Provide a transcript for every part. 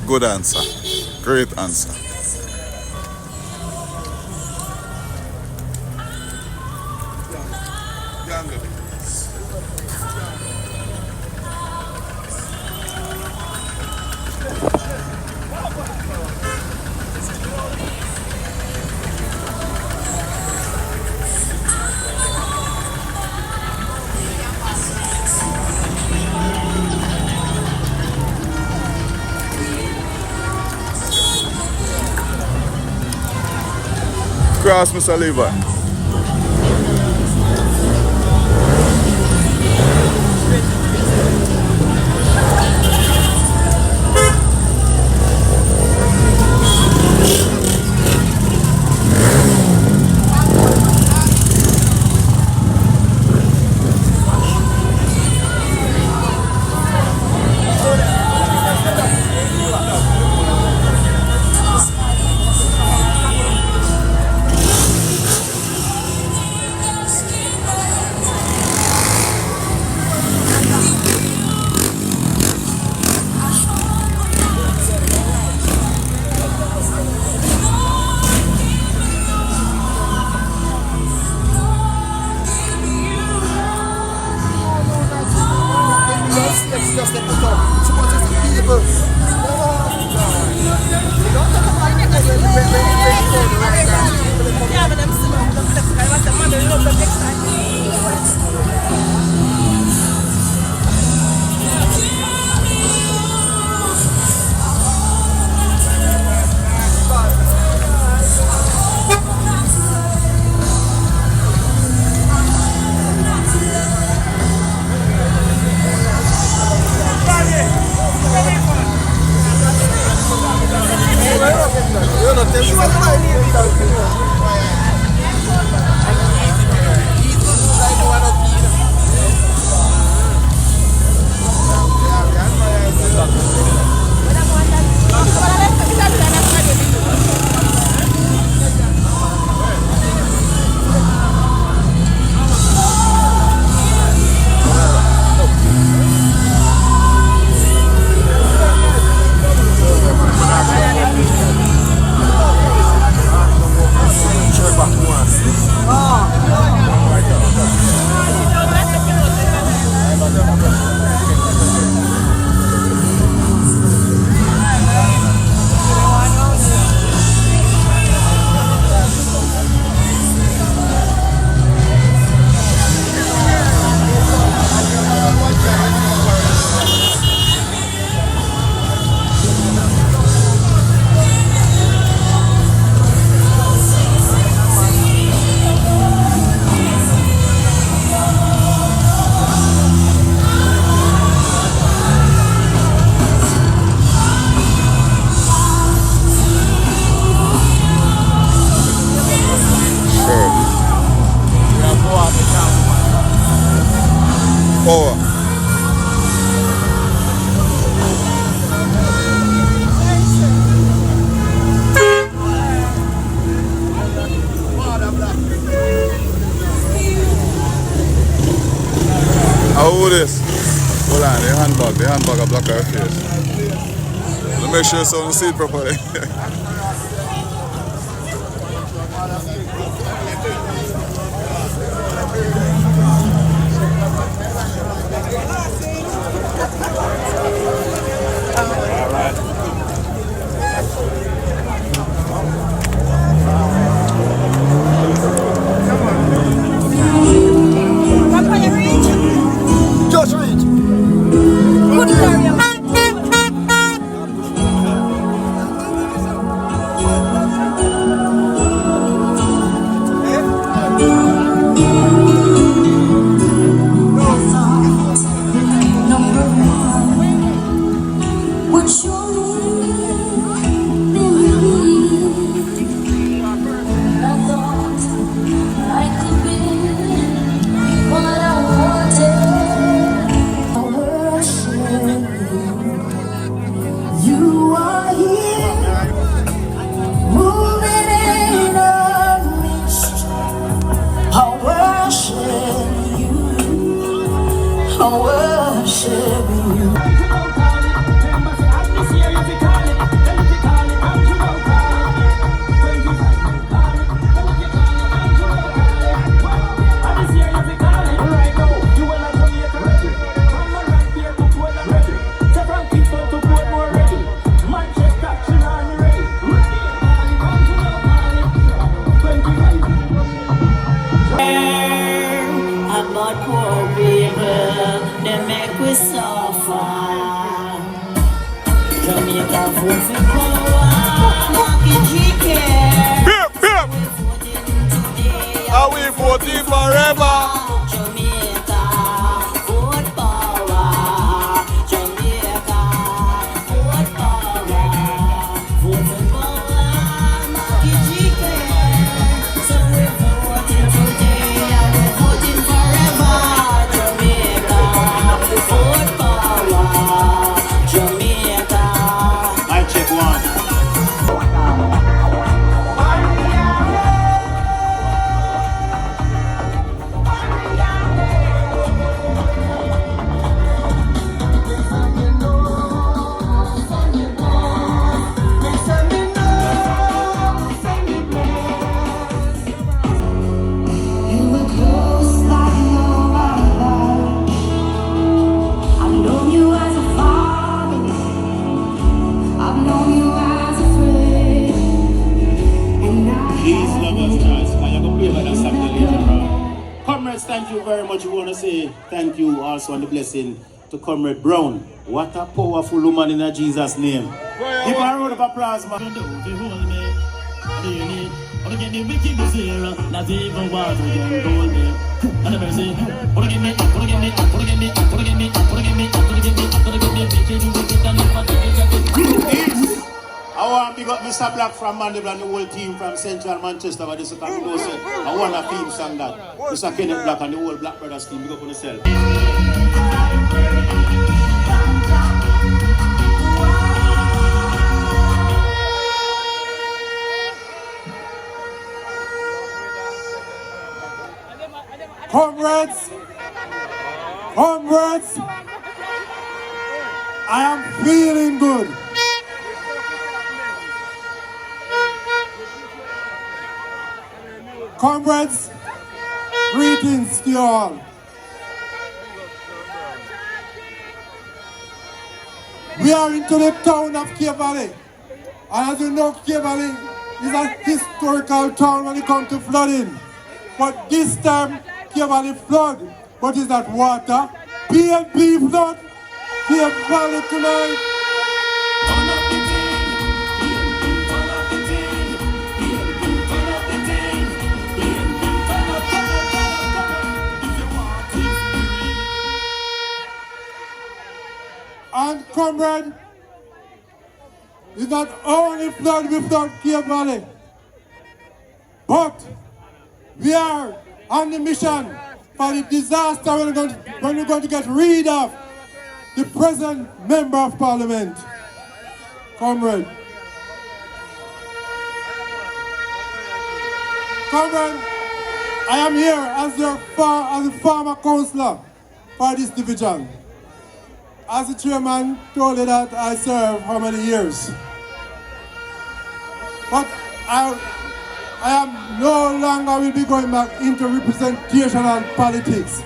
Good answer. Great answer. Cross, Mr. Levi. Who this? Hold on, the handbag a block her face. Let me make sure so you see it properly. I worship you. About poor people, they make we suffer. Jamaica vote for power, market GK. Are we voting forever? Jamaica, vote power. Jamaica, vote power. Vote for power, market GK. So we're voting today and we're voting forever. Jamaica, vote power. Jamaica. I check one. You were close like no other. I've known you as a father. I've known you as a friend. And I Please love us, Charles. I am going to play that song later on. Comrades, thank you very much. We want to say thank you also on the blessing to Comrade Brown. What a powerful woman in Jesus' name. Give her a round of applause, man. Not even water can hold me. And the mercy, I want to big up Mr. Black from Mandeville and the whole team from Central Manchester. But this is I want a theme song that Mr. Kenneth Black and the whole Black Brothers team. Big up on yourself. Comrades, comrades, I am feeling good. Comrades, greetings to you all. We are into the town of Jahvillani. And as you know, Jahvillani is a historical town when it comes to flooding. But this time, Jahvillani flood. But is that water? PNP flood? Jahvillani tonight. And comrade, it's not only flood we flood Jahvillani, but we are on the mission for the disaster when we're going to get rid of the present member of parliament. Comrade. Comrade, I am here as a former councillor for this division. As the chairman told you that I served how many years? But I am no longer will be going back into representational politics.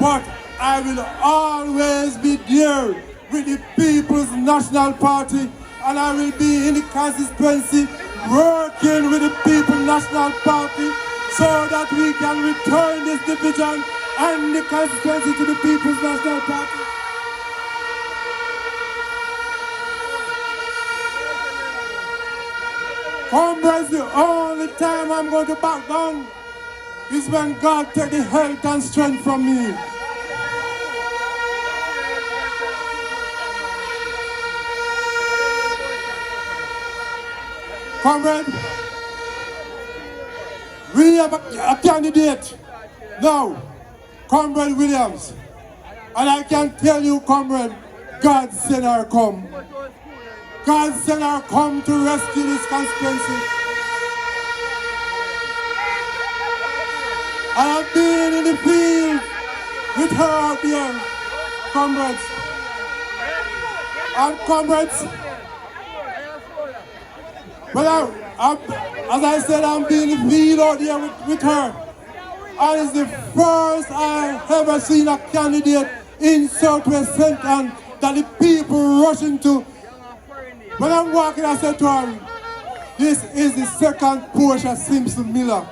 But I will always be there with the People's National Party, and I will be in the constituency working with the People's National Party so that we can return this division and the constituency to the People's National Party. Comrades, the only time I'm going to back down is when God take the health and strength from me. Comrade, we have a candidate now, Comrade Williams. And I can tell you, Comrade, God send her come. God send her come to rescue this constituency. I have been in the field with her out there, comrades. And comrades, well, as I said, I'm being lead out here with her. And it's the first I ever seen a candidate in Southwest Central that the people rushing to. When I'm walking, I said to her, this is the second Portia Simpson Miller.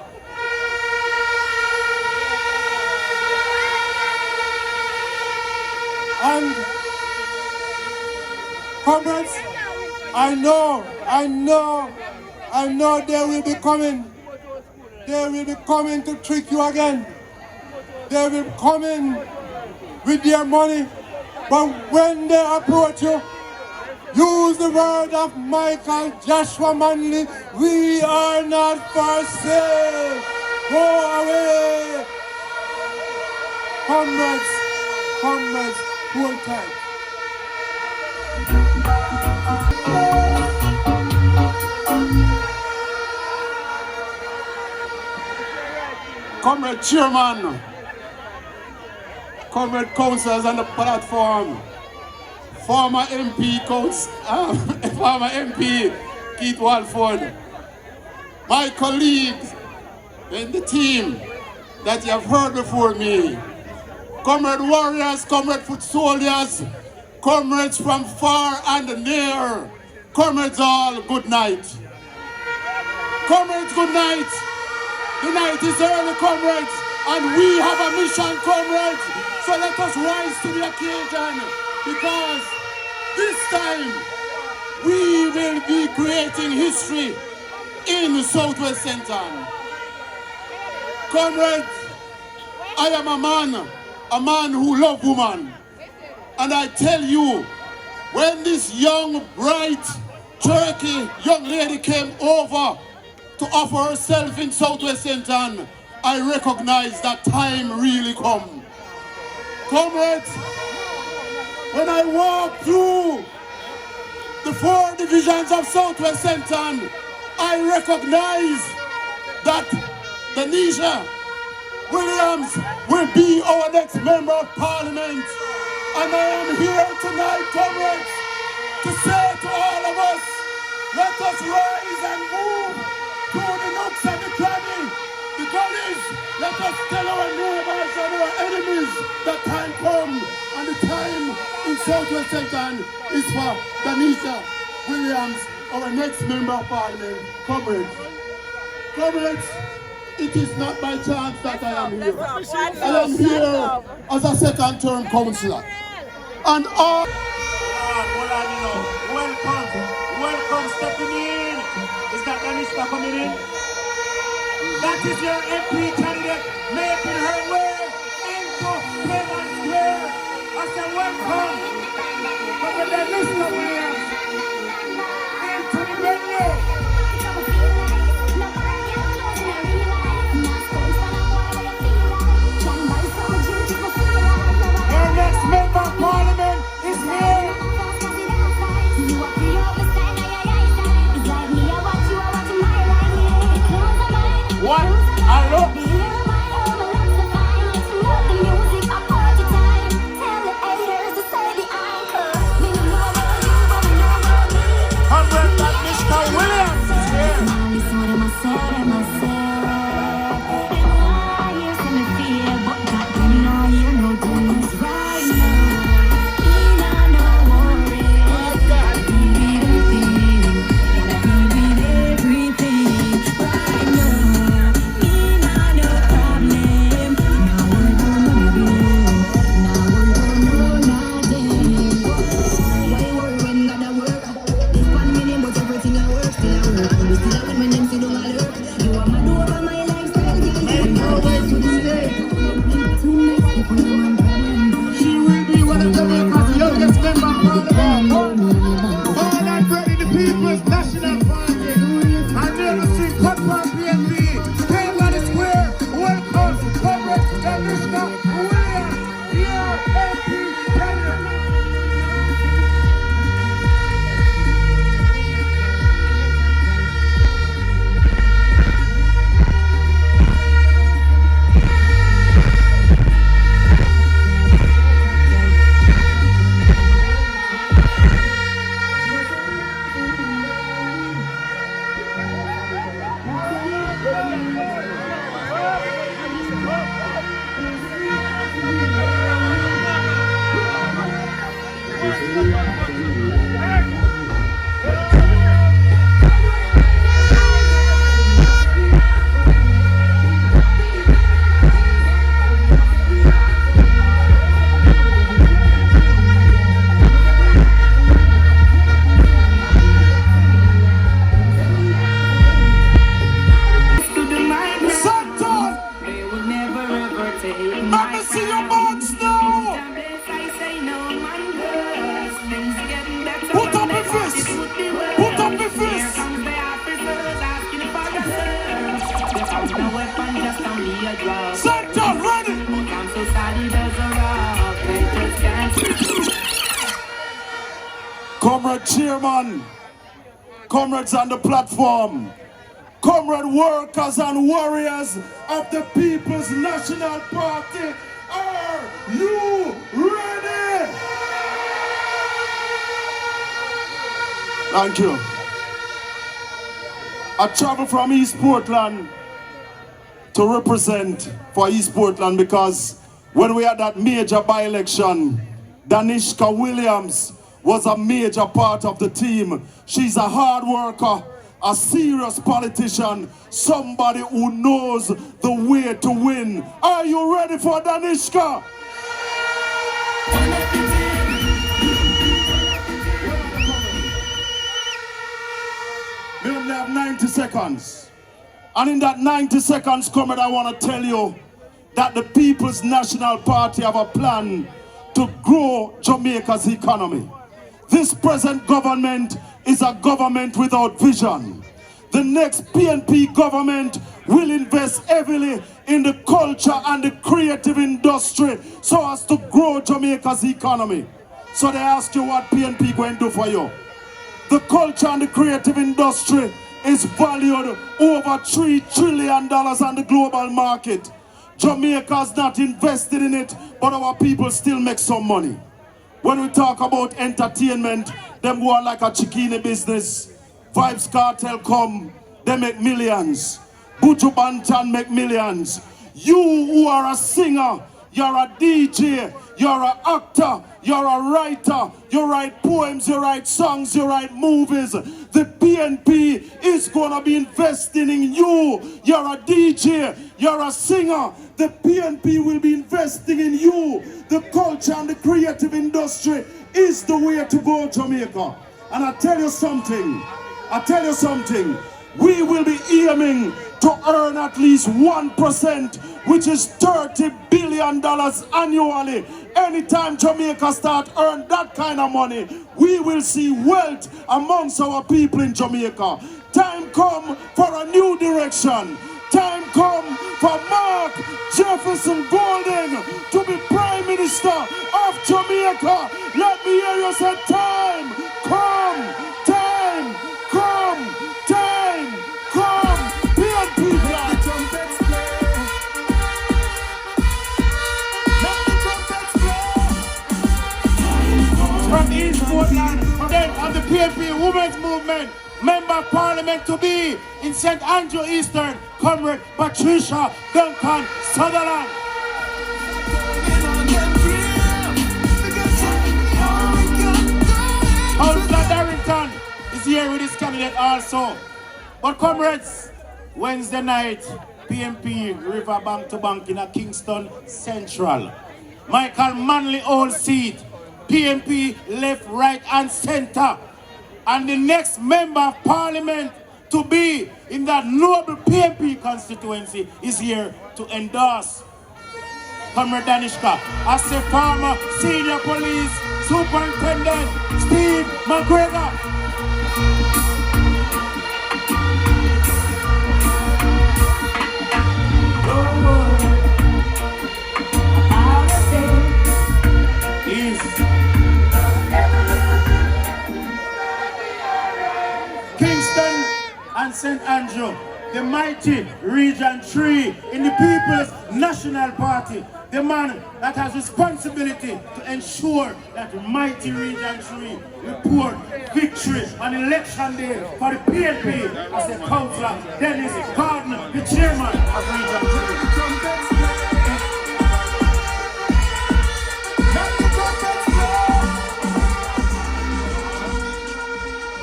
And comrades, I know they will be coming. They will be coming to trick you again. They will be coming with their money. But when they approach you, use the word of Michael Joshua Manley, we are not for sale. Go away. Comrades, hold tight. Comrade Chairman, Comrade Councillors on the platform, former MP Keith Walford, my colleagues in the team that you have heard before me, comrade warriors, comrade foot soldiers, comrades from far and near, comrades all, good night. Comrades, good night. The night is early, comrades, and we have a mission, comrades. So let us rise to the occasion, because this time we will be creating history in the Southwest Central. Comrades, I am a man who loves women. And I tell you, when this young, bright, Cherokee young lady came over to offer herself in Southwest Central, I recognize that time really come. Comrades, when I walk through the 4 divisions of Southwest Central, I recognize that DANISHKA Williams will be our next member of parliament. And I am here tonight, comrades, to say to all of us, let us rise and move through the nooks and the crannies, the gullies. Let us tell our neighbors and our enemies that time comes, and the time in Southwest Central is for DANISHKA Williams, our next member of parliament. Comrades, it is not by chance that I am here. I am here as a second-term councillor. And all... Welcome, stepping in. Is that DANISHKA coming in? That is your MP candidate making her way into Campbell Square. I said welcome. But the DANISHKA Williams into the venue. Our next member of parliament is here. What? I love you. Comrade DANISHKA Williams is here. Let me see your bones now. Put up your fist. Put up your fist. Center, ready. Comrade Chairman, comrades on the platform, comrade workers and warriors of the People's National Party, are you ready? Thank you. I travel from East Portland to represent for East Portland because when we had that major by-election, DANISHKA Williams was a major part of the team. She's a hard worker, a serious politician, somebody who knows the way to win. Are you ready for DANISHKA? We only have 90 seconds. And in that 90 seconds, comrade, I want to tell you that the People's National Party have a plan to grow Jamaica's economy. This present government is a government without vision. The next PNP government will invest heavily in the culture and the creative industry so as to grow Jamaica's economy. So they ask you what PNP going to do for you. The culture and the creative industry is valued over $3 trillion on the global market. Jamaica's not invested in it, but our people still make some money. When we talk about entertainment, them go on like a chickini business. Vibes Cartel come, they make millions. Buju Banton make millions. You who are a singer, you're a DJ, you're an actor, you're a writer, you write poems, you write songs, you write movies. The PNP is gonna be investing in you. You're a DJ, you're a singer. The PNP will be investing in you. The culture and the creative industry is the way to go, Jamaica. And I tell you something, we will be aiming to earn at least 1%, which is $30 billion annually. Anytime Jamaica start earn that kind of money, we will see wealth amongst our people in Jamaica. Time come for a new direction. Time come for Mark Jefferson Golden to be Prime Minister of Jamaica. Let me hear you say, time come, time come, time come. PNP flag. From East Portland, then of the PNP Women's Movement, Member of Parliament to be in St. Andrew Eastern, Comrade Patricia Duncan Sutherland. Councillor Darrington is here with his candidate also. But comrades, Wednesday night, PNP River Bank to Bank in a Kingston Central. Michael Manley old seat, PNP left, right and center. And the next member of parliament to be in that noble PNP constituency is here to endorse Comrade DANISHKA as the former senior police superintendent Steve McGregor. Kingston and St. Andrew, the mighty Region 3 in the People's National Party, the man that has responsibility to ensure that the mighty Region 3 report victory on election day for the PNP as the councillor Dennis Gardner, the chairman of Region 3.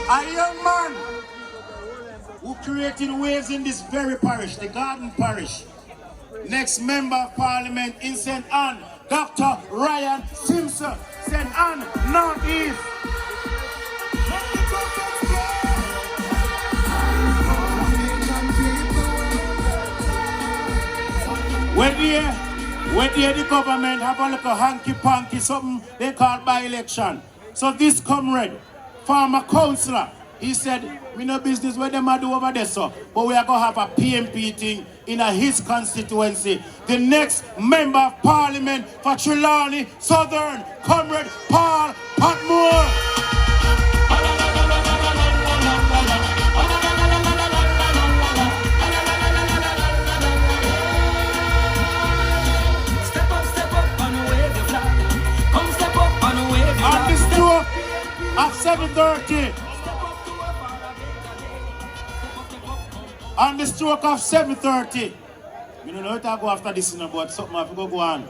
A young man who created waves in this very parish, the Garden Parish. Next member of parliament in St. Anne, Dr. Ryan Simpson, St. Anne North East. We're here When the government have a little hanky-panky, something they call by-election. So this comrade, former councillor, he said, we no business what them a do over there, so, but we are going to have a PMP thing in his constituency. The next member of parliament for Trelawney Southern, comrade Paul PATMORE. At 7:30, on the stroke of 7:30, you don't know what I go after this, but something I have to go on.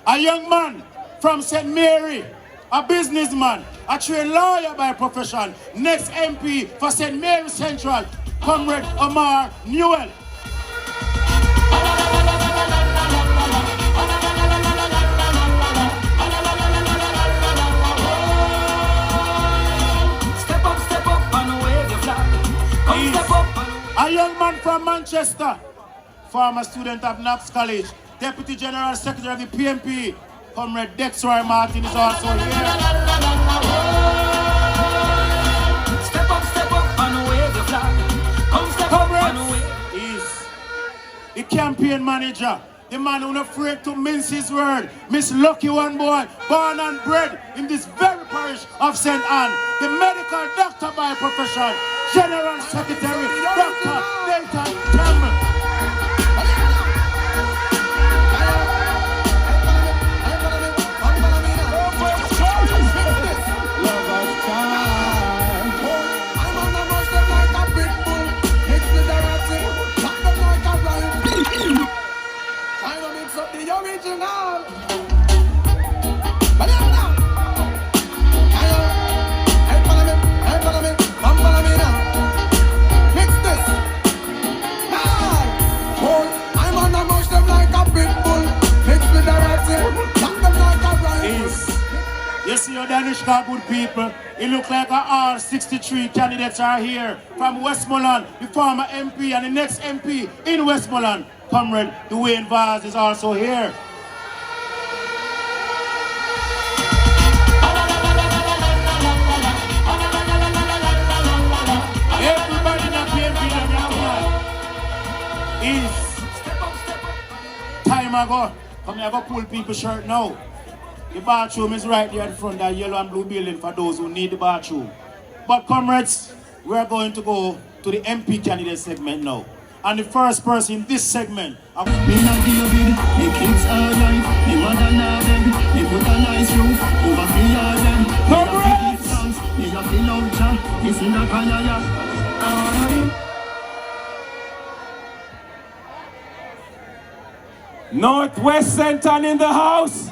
A young man from St. Mary, a businessman, a trained lawyer by profession, next MP for St. Mary Central, Comrade Omar Newell. A young man from Manchester, former student of Knox College, Deputy General Secretary of the PMP, Comrade Dexroy Martin is also here. Step up and wave the flag. Comrade is the campaign manager, the man who's not afraid to mince his word, Miss Lucky One Boy, born and bred in this very parish of St. Anne, the medical doctor by profession, General Secretary, Dr. Dayton Campbell. You see your Danishka good people, it look like our 63 candidates are here from Westmoreland, the former MP and the next MP in Westmoreland. Comrade Dwayne Vaz is also here. Everybody in the PMP is time ago. Come here, go pull people's shirt now. The bathroom is right there at the front, that yellow and blue building for those who need the bathroom. But comrades, we are going to go to the MP candidate segment now. And the first person in this segment. Me not David, the kids are alive, the mother now dead, they put a nice roof over the yard them. Comrades! Me a feel out cha, it's in the kaya. Northwest Centre in the house.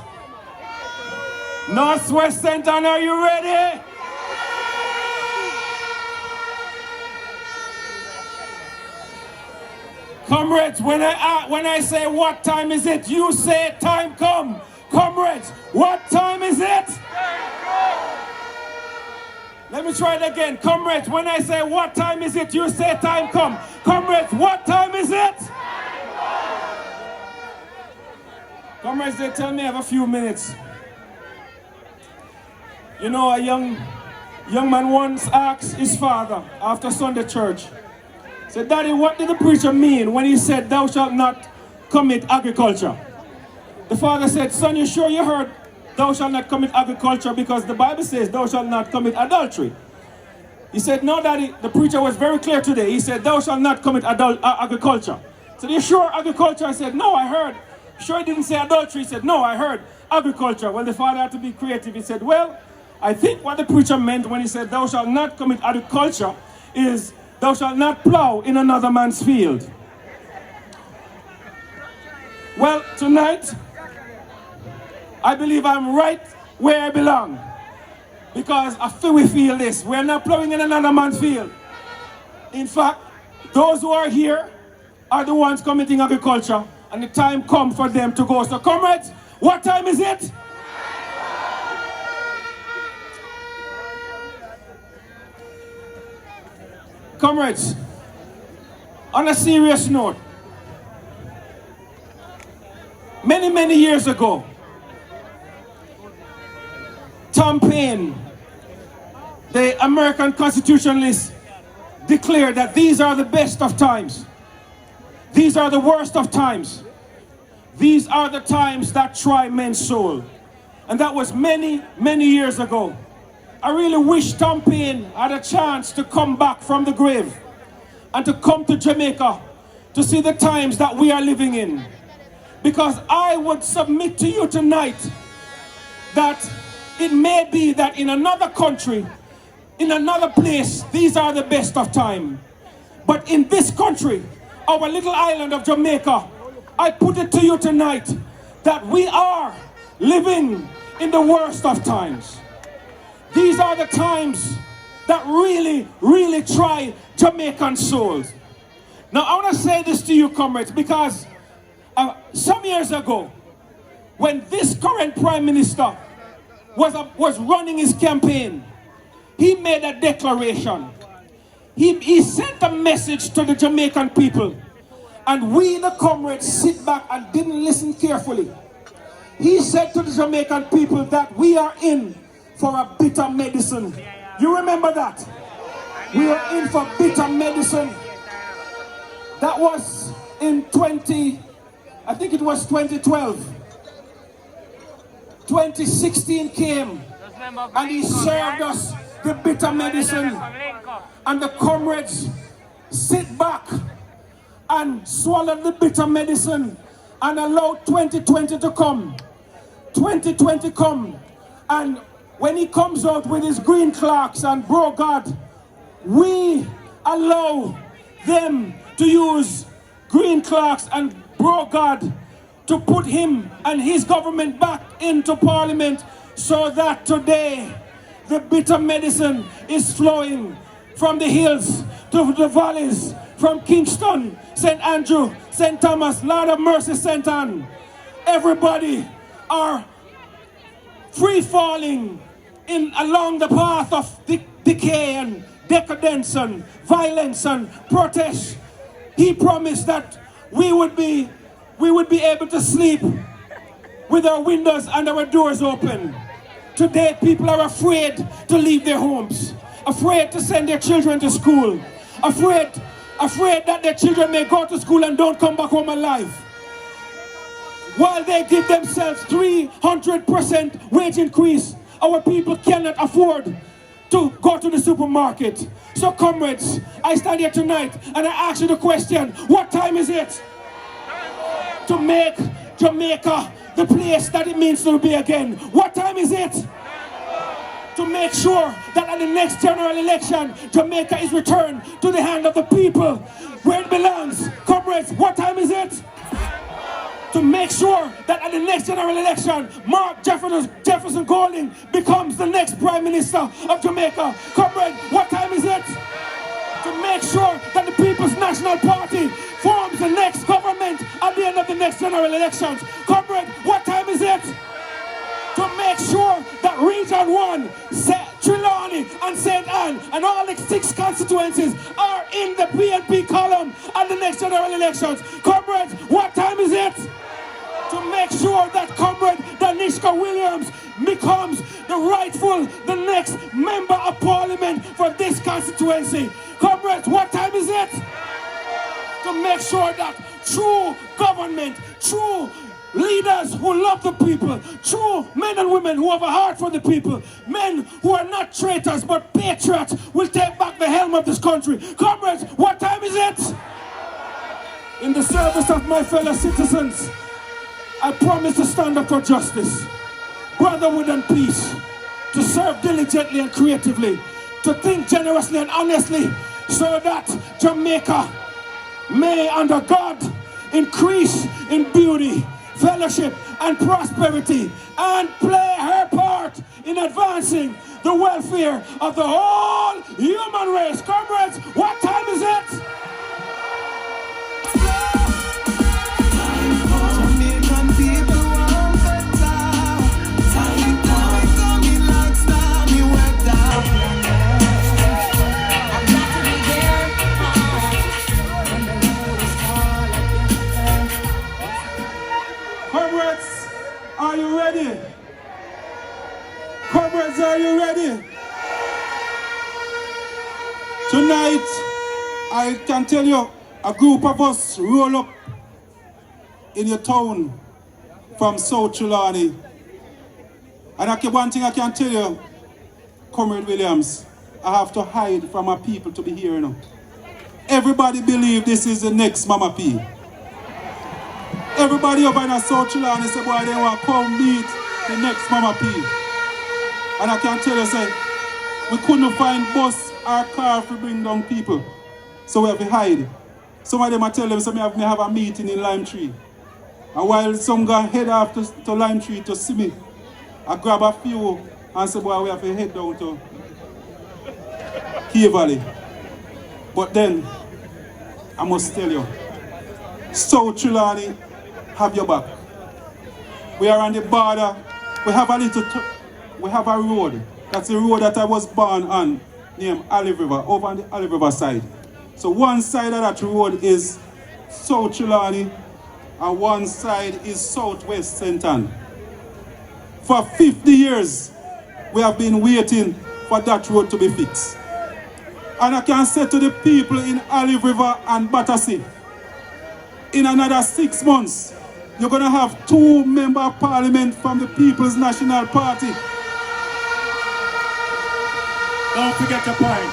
Northwest Centre, are you ready? Comrades, when I say what time is it, you say time come. Comrades, what time is it? Let me try it again. Comrades, when I say what time is it, you say time come. Comrades, what time is it? Comrades, they tell me I have a few minutes. You know, a young man once asked his father after Sunday church, said, Daddy, what did the preacher mean when he said, thou shalt not commit agriculture? The father said, son, you sure you heard, thou shalt not commit agriculture, because the Bible says, thou shalt not commit adultery. He said, no, Daddy, the preacher was very clear today. He said, thou shalt not commit agriculture. So you sure agriculture? I said, no, I heard. Sure he didn't say adultery? He said, no, I heard agriculture. Well, the father had to be creative. He said, well, I think what the preacher meant when he said, thou shalt not commit agriculture is, thou shalt not plow in another man's field. Well, tonight, I believe I'm right where I belong. Because we feel this. We're not plowing in another man's field. In fact, those who are here are the ones committing agriculture, and the time comes for them to go. So, comrades, what time is it? Comrades, on a serious note, many years ago, Tom Paine, the American constitutionalist, declared that these are the best of times. These are the worst of times. These are the times that try men's soul. And that was many years ago. I really wish Tom Paine had a chance to come back from the grave and to come to Jamaica to see the times that we are living in. Because I would submit to you tonight that it may be that in another country, in another place, these are the best of time. But in this country, our little island of Jamaica, I put it to you tonight that we are living in the worst of times. These are the times that really try Jamaican souls. Now I want to say this to you, comrades, because some years ago, when this current Prime Minister was running his campaign, he made a declaration. He sent a message to the Jamaican people, and we, the comrades, sit back and didn't listen carefully. He said to the Jamaican people that we are in for a bitter medicine. You remember that? We are in for bitter medicine. That was in 2012. 2016 came, and he served us the bitter medicine. And the comrades sit back and swallow the bitter medicine and allow 2020 to come. 2020 come, and when he comes out with his green clerks and bro God, we allow them to use green clerks and bro God to put him and his government back into Parliament, so that today the bitter medicine is flowing from the hills to the valleys, from Kingston, St. Andrew, St. Thomas, Lord of Mercy, St. Anne. Everybody are free falling along the path of decay and decadence and violence and protest. He promised that we would be able to sleep with our windows and our doors open. Today people are afraid to leave their homes, afraid to send their children to school, afraid that their children may go to school and don't come back home alive. While they give themselves 300% wage increase, our people cannot afford to go to the supermarket. So comrades, I stand here tonight and I ask you the question, what time is it to make Jamaica the place that it means to be again? What time is it to make sure that at the next general election, Jamaica is returned to the hand of the people where it belongs? Comrades, what time is it to make sure that at the next general election, Mark Jefferson Golding becomes the next Prime Minister of Jamaica? Comrade, what time is it to make sure that the People's National Party forms the next government at the end of the next general elections? Comrade, what time is it to make sure that Region 1, Trelawney and St. Anne and all the 6 constituencies are in the PNP column at the next general elections? Comrades, what time is it to make sure that Comrade DANISHKA Williams becomes the next member of Parliament for this constituency? Comrades, what time is it to make sure that true government, true leaders who love the people, true men and women who have a heart for the people, men who are not traitors but patriots, will take back the helm of this country? Comrades, what time is it? In the service of my fellow citizens, I promise to stand up for justice, brotherhood and peace, to serve diligently and creatively, to think generously and honestly, so that Jamaica may, under God, increase in beauty, fellowship and prosperity, and play her part in advancing the welfare of the whole human race. Comrades, what time is it? Are you ready? Comrades, are you ready? Tonight, I can tell you, a group of us roll up in your town from South Trelawney. And one thing I can tell you, Comrade Williams, I have to hide from my people to be here now. Everybody believe this is the next Mama P. Everybody up in South Trelawney say, boy, they want to come meet the next Mama P. And I can tell you, say, we couldn't find bus or car to bring down people. So we have to hide. Some of them I tell them, so me have a meeting in Lime Tree. And while some guy head off to Lime Tree to see me, I grab a few and say, boy, we have to head down to Key Valley. But then, I must tell you, South Trelawney have your back. We are on the border. We have a road. That's the road that I was born on, named Olive River, over on the Olive River side. So one side of that road is South Trelawney, and one side is Southwest St. Ann. For 50 years, we have been waiting for that road to be fixed. And I can say to the people in Olive River and Battersea, in another 6 months, you're going to have 2 members of parliament from the People's National Party. Don't forget your point.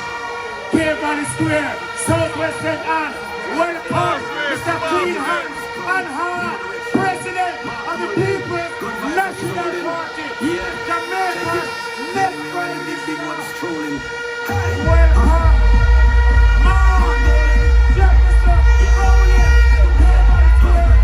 Campbell Square, Southwest St. Ann. Welcome, Mr. Clean Hands and Heart, President of the People's National Party. Jamaica, next president. Big ones strolling. Welcome, Mom, Jefferson, Rowling, Campbell Square.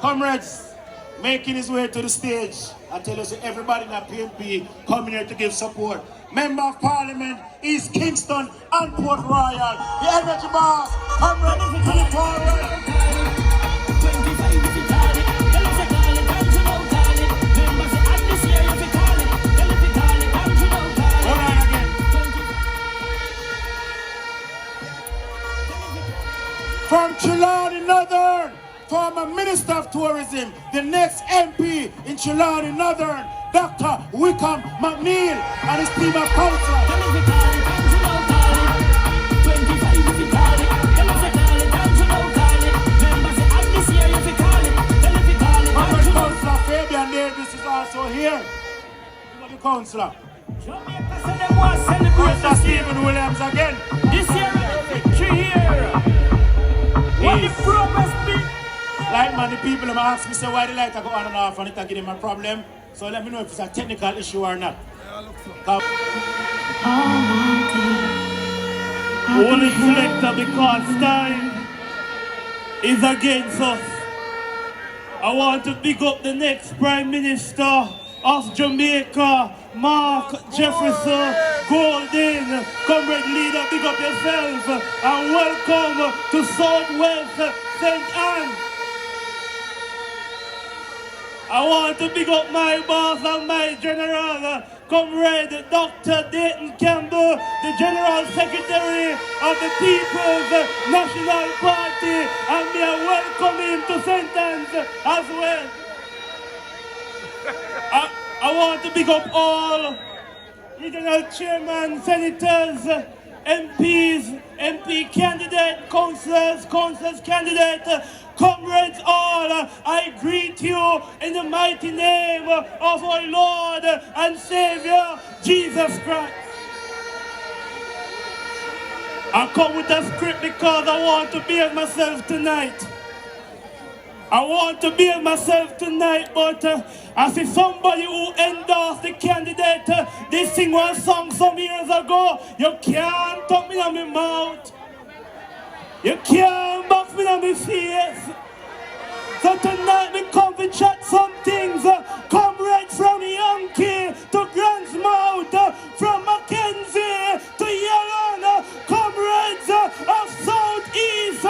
Comrades, making his way to the stage. I tell you, so everybody in the PNP coming here to give support. Member of Parliament, East Kingston and Port Royal. The energy boss, Comrade Phillip Paulwell. From Trelawney Northern, former Minister of Tourism, the next MP in Trelawney Northern, Dr. Wickham McNeil and his team of councillors. Councillor Fabian Davis is also here. The councillor. Councillor Stephen Williams again. This year, victory here. What the progress be? Like man, the people them ask me say why the light go on and off and it give them a problem. So let me know if it's a technical issue or not. Only selector because time is against us. I want to pick up the next Prime Minister of Jamaica, Mark Jefferson Golden. Comrade leader, pick up yourself and welcome to Southwest St. Ann. I want to pick up my boss and my general, Comrade Dr. Dayton Campbell, the General Secretary of the People's National Party, and we are welcoming to St. Anne's as well. I want to big up all regional chairmen, senators, MPs, MP candidate, councillors candidate, comrades all. I greet you in the mighty name of our Lord and Savior, Jesus Christ. I come with a script because I want to be myself tonight. I want to be myself tonight, but I see somebody who endorsed the candidate. They sing one song some years ago. You can't talk me on my mouth. You can't box me on my face. So tonight we come to chat some things. Comrades from Yankee to Grandsmouth, from Mackenzie to Yalon, comrades of Southeast,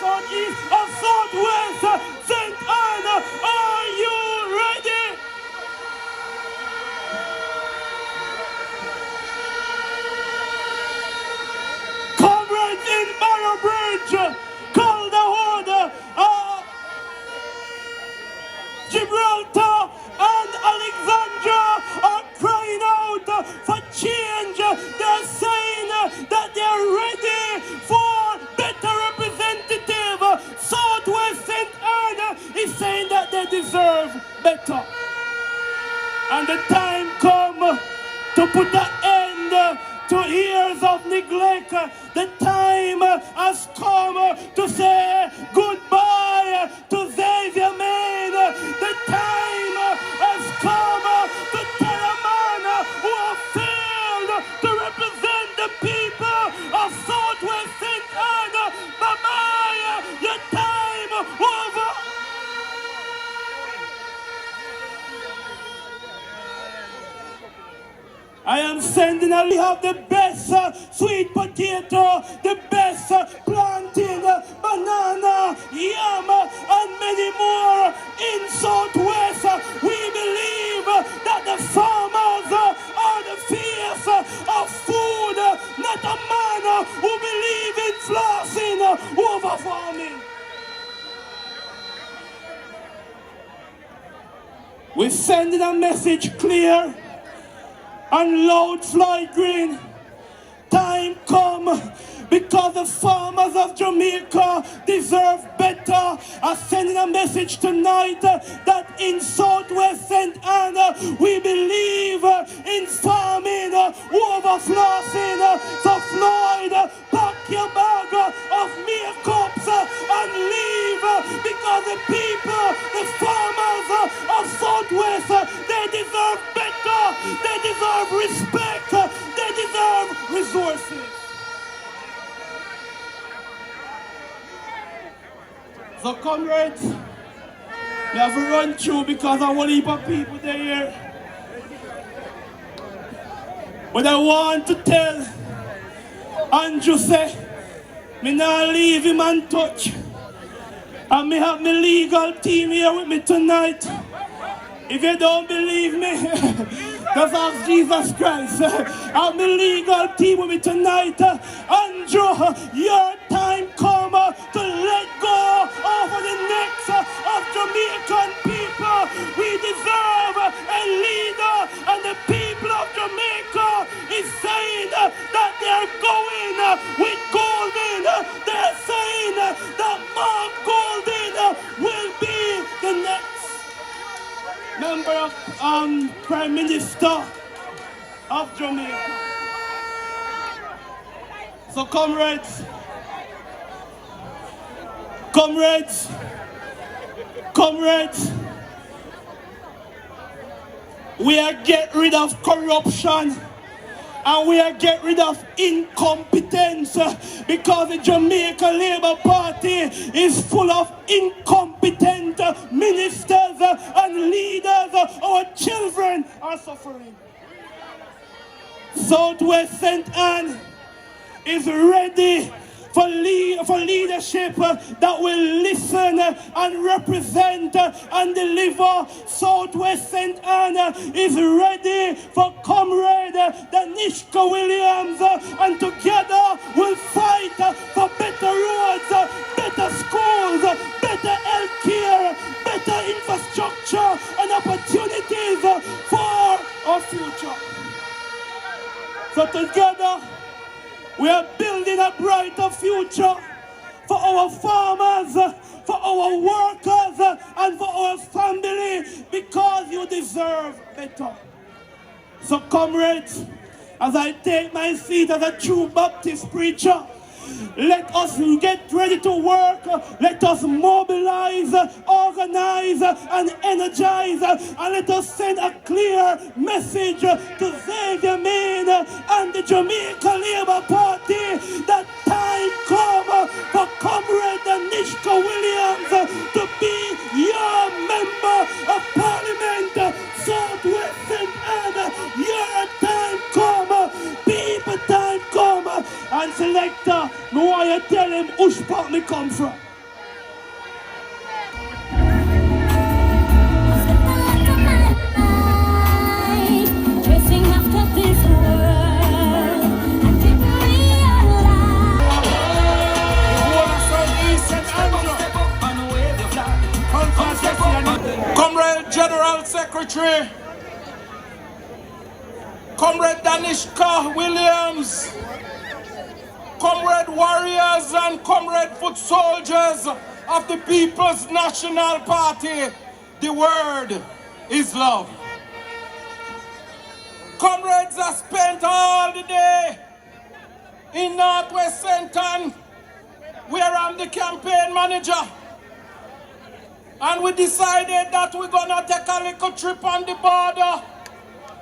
of Southwest, St. Anne, are you ready? Comrades in Barrow Bridge, Calderwood, Gibraltar and Alexandria are crying out for change. They're saying that they're ready for better representative. Southwest St. Anne is saying that they deserve better. And the time come to put an end to years of neglect. The time has come to say goodbye to Xavier Main. The time has come to tell a man who has failed to represent the people of Southwest St. Anne. Bye-bye, your time over. I am sending a we have the best sweet potato, the best plantain, banana, yam, and many more in Southwest. We believe that the farmers are the face of food, not a man who believes in flossing over farming. We're sending a message clear and loud, Floyd Green. Time come because the farmers of Jamaica deserve better. I'm sending a message tonight that in Southwest St. Anne we believe in farming over flossing. So Floyd, pack your bag of makeups and leave because the people, the farmers of Southwest, they deserve better. They deserve respect. They deserve resources. So comrades, we have to run through because I want to heap of people there here. But I want to tell Andrew say, me not leave him untouched. And me have my legal team here with me tonight. If you don't believe me, just ask Jesus Christ. I have my legal team with me tonight. Andrew, your time come to let go over the necks of Jamaican people. We deserve a leader, and the people of Jamaica is saying that they're going with Golden. They're saying that Mark Golden will be the next member of Prime Minister of Jamaica. So comrades, we are get rid of corruption and we are get rid of incompetence because the Jamaica Labour Party is full of incompetent ministers and leaders. Our children are suffering. Southwest St. Anne is ready for leadership that will listen and represent and deliver. Southwest St. Anne is ready for comrade DANISHKA Williams, and together we'll fight for better roads, better schools, better health care, better infrastructure and opportunities agriculture. So together, we are building a brighter future for our farmers, for our workers, and for our family, because you deserve better. So comrades, as I take my seat as a true Baptist preacher, let us get ready to work. Let us mobilize, organize, and energize. And let us send a clear message to Damion and the Jamaica Labour Party that time come for Comrade DANISHKA Williams to be your member of Parliament, Southwestern, and your time come. People time come. And selector, me want you tell him which part me come from. Chasing after this world, I didn't realize. Comrade General Secretary, Comrade DANISHKA Williams, Comrade warriors and comrade foot soldiers of the People's National Party, the word is love. Comrades have spent all the day in Northwest Centon, where I'm the campaign manager. And we decided that we're gonna take a little trip on the border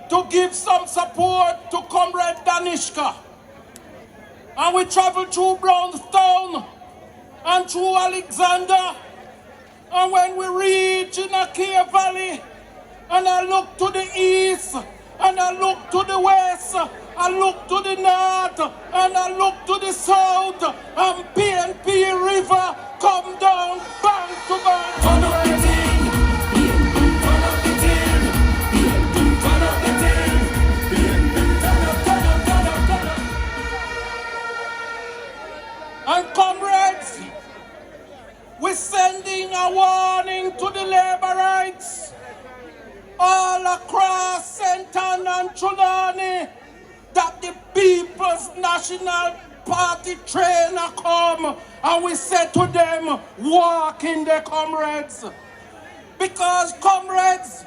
to give some support to Comrade DANISHKA. And we traveled through Brownstown and through Alexander. And when we reach in a Cave Valley, and I look to the east, and I look to the west, I look to the north, and I look to the south, and PNP River come down bank to bank. Turn up the thing, turn up the thing, turn up the thing, turn up. And comrades, we're sending a warning to the laborites all across Centon and Trelawney that the People's National Party train come, and we said to them, walk in there, comrades. Because, comrades,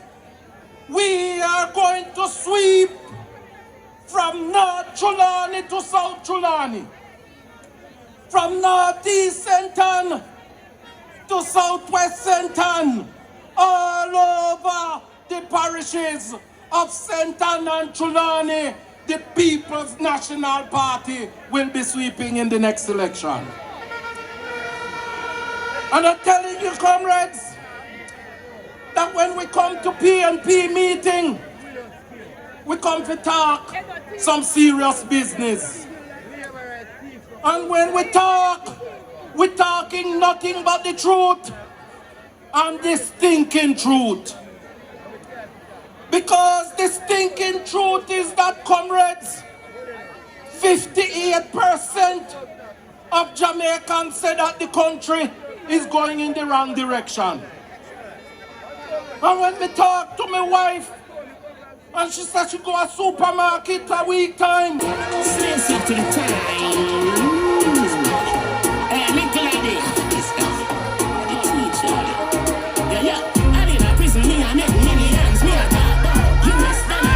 we are going to sweep from North Trelawney to South Trelawney, from Northeast Centon to Southwest Centon, all over the parishes of Centon and Trelawney. The People's National Party will be sweeping in the next election. And I'm telling you, comrades, that when we come to PNP meeting, we come to talk some serious business. And when we talk, we're talking nothing but the truth and the stinking truth. Because the stinking truth is that, comrades, 58% of Jamaicans say that the country is going in the wrong direction. And when we talk to my wife, and she said she go to a supermarket a week time. Slaves up to the time. Hey, little lady. This guy, the teacher. Yeah. I did a prison, me I make millions. Me I talk about US dollar.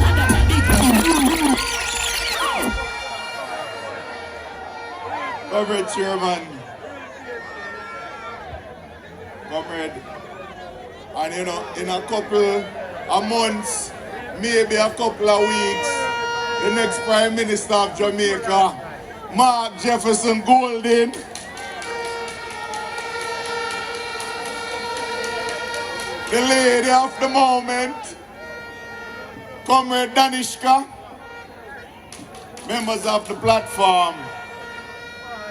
I got a big Comrade Chairman, Comrade, and you know, in a couple of months, maybe a couple of weeks, the next Prime Minister of Jamaica, Mark Jefferson Golden, the lady of the moment, Comrade DANISHKA, members of the platform,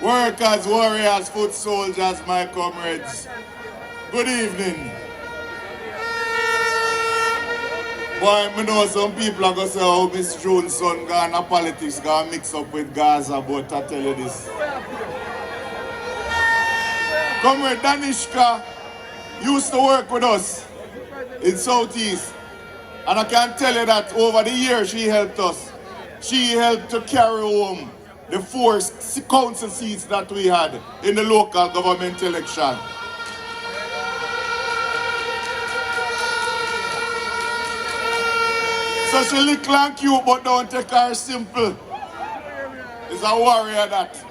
workers, warriors, foot soldiers, my comrades, good evening. Boy, I know some people are going to say, oh, Miss Jones' son gone to politics, gone mix up with Gaza, but I tell you this. Comrade DANISHKA used to work with us in Southeast. And I can tell you that over the years she helped us. She helped to carry home the 4 council seats that we had in the local government election. So she little and cute, but don't take her simple. Is a warrior that.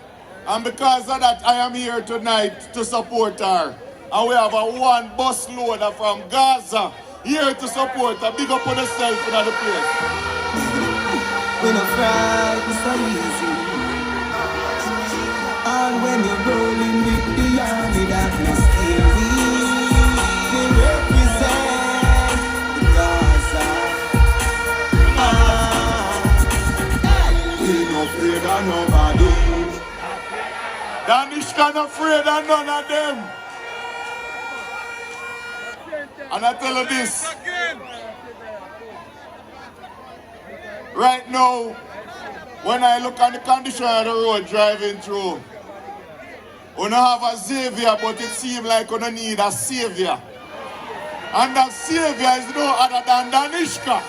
And because of that, I am here tonight to support her. And we have a 1 bus loader from Gaza here to support her. Big up on yourself in the place. When I fry, it's so easy. And when you're rolling with the army, that must scary. They represent the Gaza. We no afraid of nobody. DANISHKA not afraid of none of them. And I tell you this. Right now, when I look at the condition of the road driving through, we don't have a savior, but it seems like we don't need a savior. And that savior is no other than DANISHKA.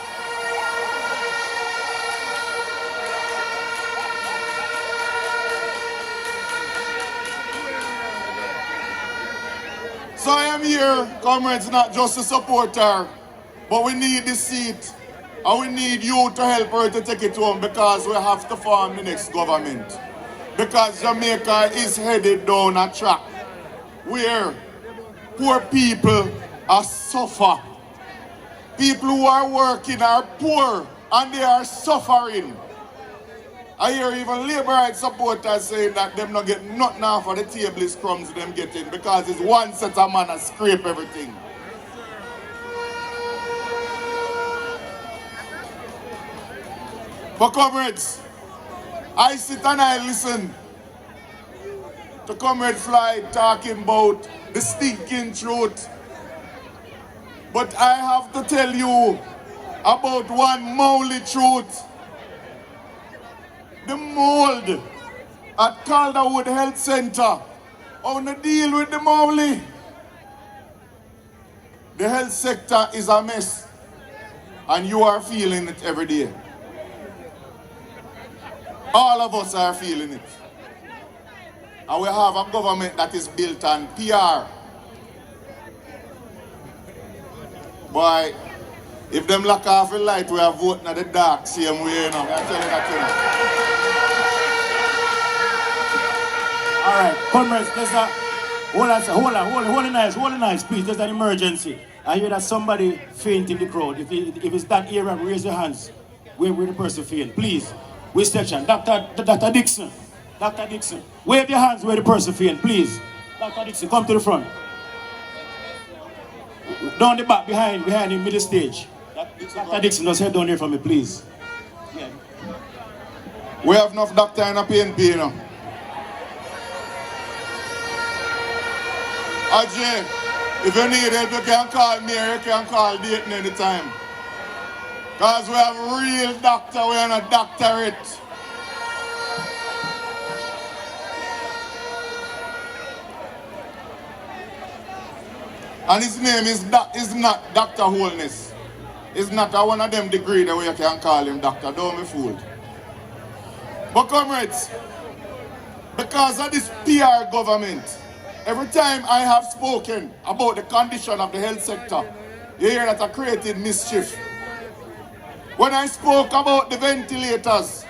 So I am here, comrades, not just to support her, but we need the seat. And we need you to help her to take it home because we have to form the next government. Because Jamaica is headed down a track where poor people are suffer. People who are working are poor and they are suffering. I hear even labor rights supporters saying that them not get nothing off of the table is crumbs them getting because it's one set of man that scrape everything. But comrades, I sit and I listen to Comrade Floyd talking about the stinking truth. But I have to tell you about one moly truth. The mold at Calderwood Health Center. On the deal with the moly. The health sector is a mess. And you are feeling it every day. All of us are feeling it. And we have a government that is built on PR. Boy, if them lock off the light, we are voting at the dark same way, you know. I tell you that, you know. All right, comrades, there's a... Hold on, nice, please. There's an emergency. I hear that somebody faint in the crowd. If it's that area, raise your hands. Where the person faint, please. Which section? Dr. Dixon. Dr. Dixon. Wave your hands where the person faint, please. Dr. Dixon, come to the front. Down the back, behind him, middle stage. Dr. Dixon, just head down here for me, please. Yeah. We have enough doctor in a PNP, you know. Ajay, if you need help, you can call me or you can call Dayton anytime. Because we have a real doctor, we are not doctorate. And his name is not Dr. Holness. It's not one of them degree that we can call him doctor. Don't be fooled. But comrades, because of this PR government, every time I have spoken about the condition of the health sector, you hear that I created mischief. When I spoke about the ventilators,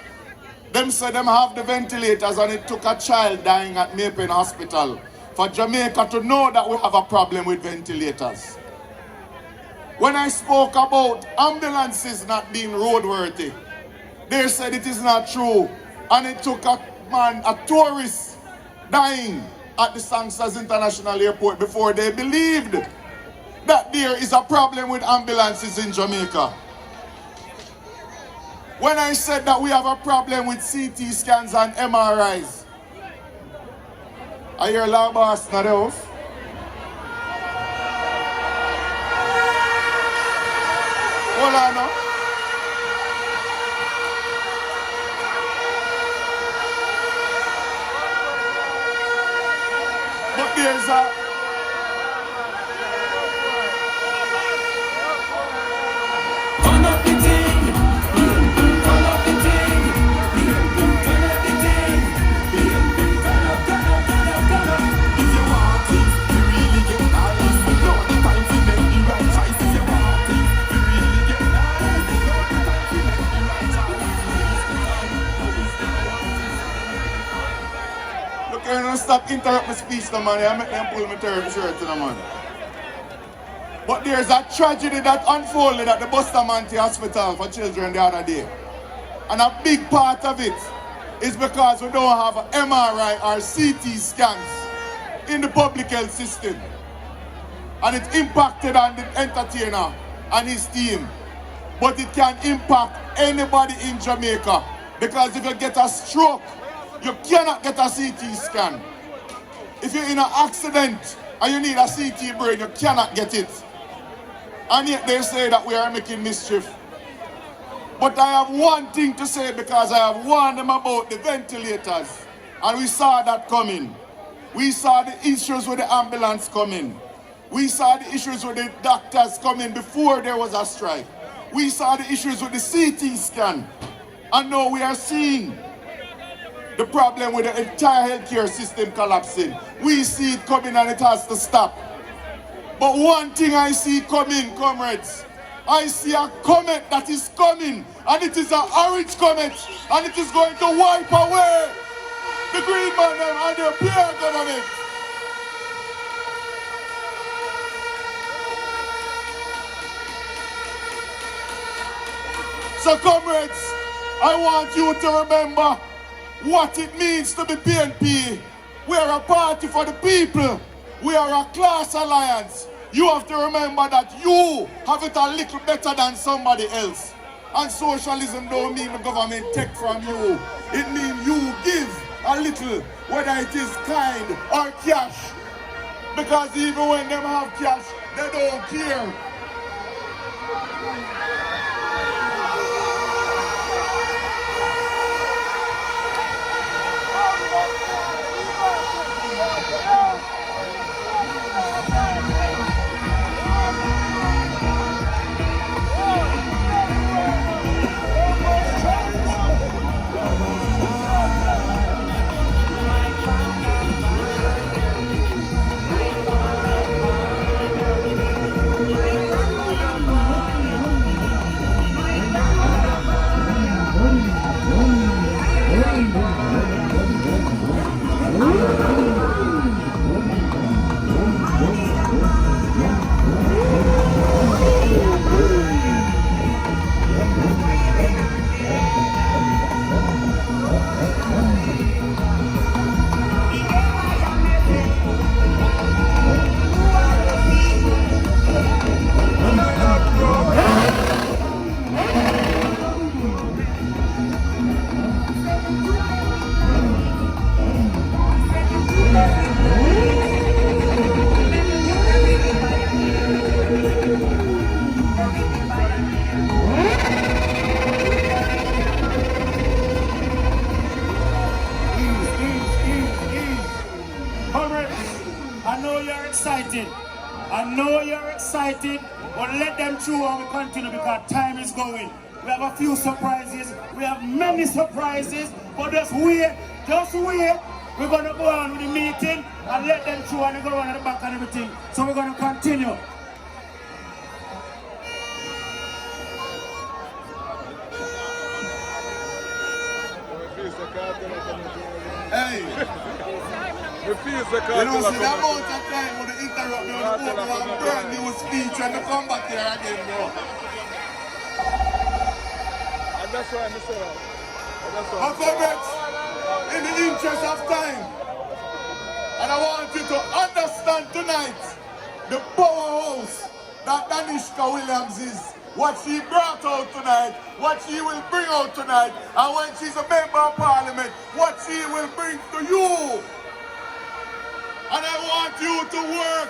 them said them have the ventilators and it took a child dying at Maypen Hospital for Jamaica to know that we have a problem with ventilators. When I spoke about ambulances not being roadworthy, they said it is not true. And it took a tourist dying at the Sangsters International Airport before they believed that there is a problem with ambulances in Jamaica. When I said that we have a problem with CT scans and MRIs, I hear a lot of us not else. Hold on now. But there's a... stop interrupt my speech, no man. I make them pull my shirt, no man. But there's a tragedy that unfolded at the Bustamante Hospital for children the other day. And a big part of it is because we don't have an MRI or CT scans in the public health system. And it impacted on the entertainer and his team. But it can impact anybody in Jamaica. Because if you get a stroke, you cannot get a CT scan. If you're in an accident and you need a CT brain, you cannot get it. And yet they say that we are making mischief. But I have one thing to say because I have warned them about the ventilators. And we saw that coming. We saw the issues with the ambulance coming. We saw the issues with the doctors coming before there was a strike. We saw the issues with the CT scan. And now we are seeing the problem with the entire healthcare system collapsing. We see it coming and it has to stop. But one thing I see coming, comrades, I see a comet that is coming, and it is an orange comet, and it is going to wipe away the green man and their peer government. So comrades, I want you to remember what it means to be PNP. We are a party for the people. We are a class alliance. You have to remember that you have it a little better than somebody else. And socialism don't mean the government take from you. It means you give a little, whether it is kind or cash. Because even when them have cash, they don't care. But let them through and we continue because time is going. We have a few surprises. We have many surprises. But just wait. Just wait. We're going to go on with the meeting and let them through and they go on at the back and everything. So we're going to continue. Hey! You know, see the amount of time when they interrupt me on the board, one brand new speech and they come back here again, bro. And that's why I say that. In the interest of time, and I want you to understand tonight the powerhouse that DANISHKA Williams is, what she brought out tonight, what she will bring out tonight, and when she's a member of parliament, what she will bring to you. And I want you to work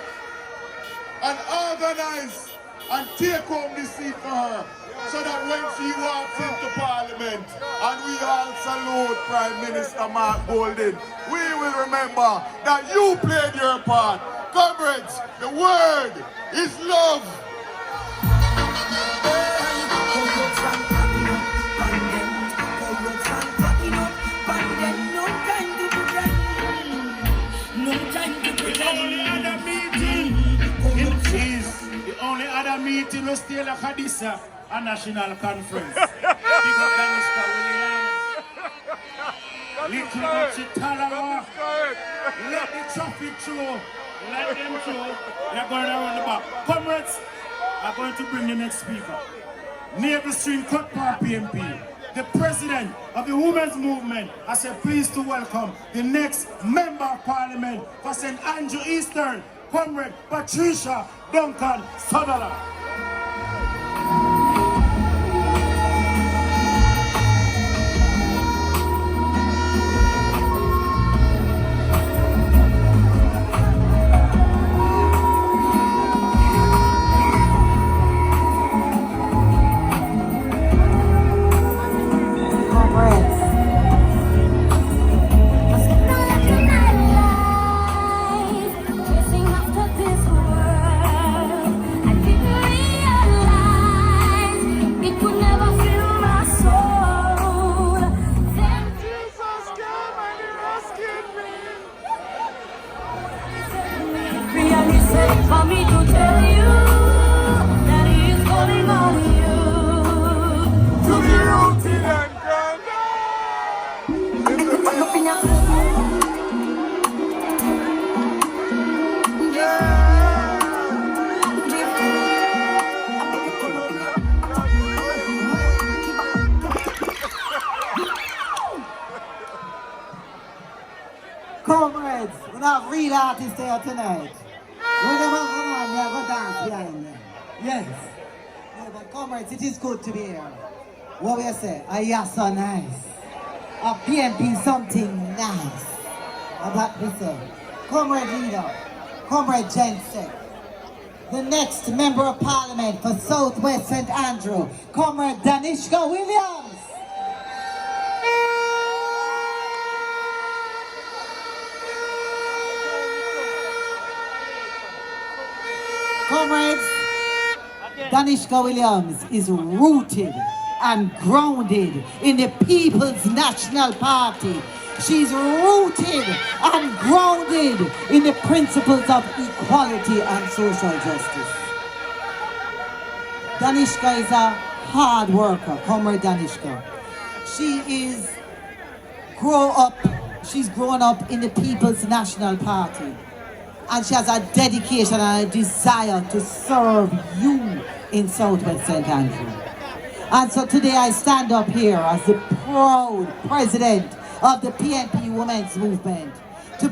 and organize and take home this seat for her so that when she walks into Parliament and we all salute Prime Minister Mark Golding, we will remember that you played your part. Comrades, the word is love. Meeting was still a Hadissa, a national conference. Big up DANISHKA Williams. Little bit Chitalawa. Let the traffic through. Let them through. They're going around the back. Comrades are going to bring the next speaker. Naval Stream Cut Park PMP. The president of the women's movement. I said, pleased to welcome the next member of parliament for St. Andrew Eastern, Comrade Patricia Duncan Sutherland. For me to tell you that he is calling on you to be rooted and Comrades, we're not real artists here tonight. Whenever come on, we are going to dance behind them. Yes. Yeah, but comrades, it is good to be here. What we say? A yes so nice. A PMP something nice. And that we say. Comrade leader, Comrade Jensen, the next member of parliament for Southwest St. Andrew, Comrade DANISHKA Williams. Comrades, DANISHKA Williams is rooted and grounded in the People's National Party. She's rooted and grounded in the principles of equality and social justice. DANISHKA is a hard worker, Comrade DANISHKA. She's grown up in the People's National Party. And she has a dedication and a desire to serve you in Southwest St. Andrew. And so today I stand up here as the proud president of the PNP Women's Movement to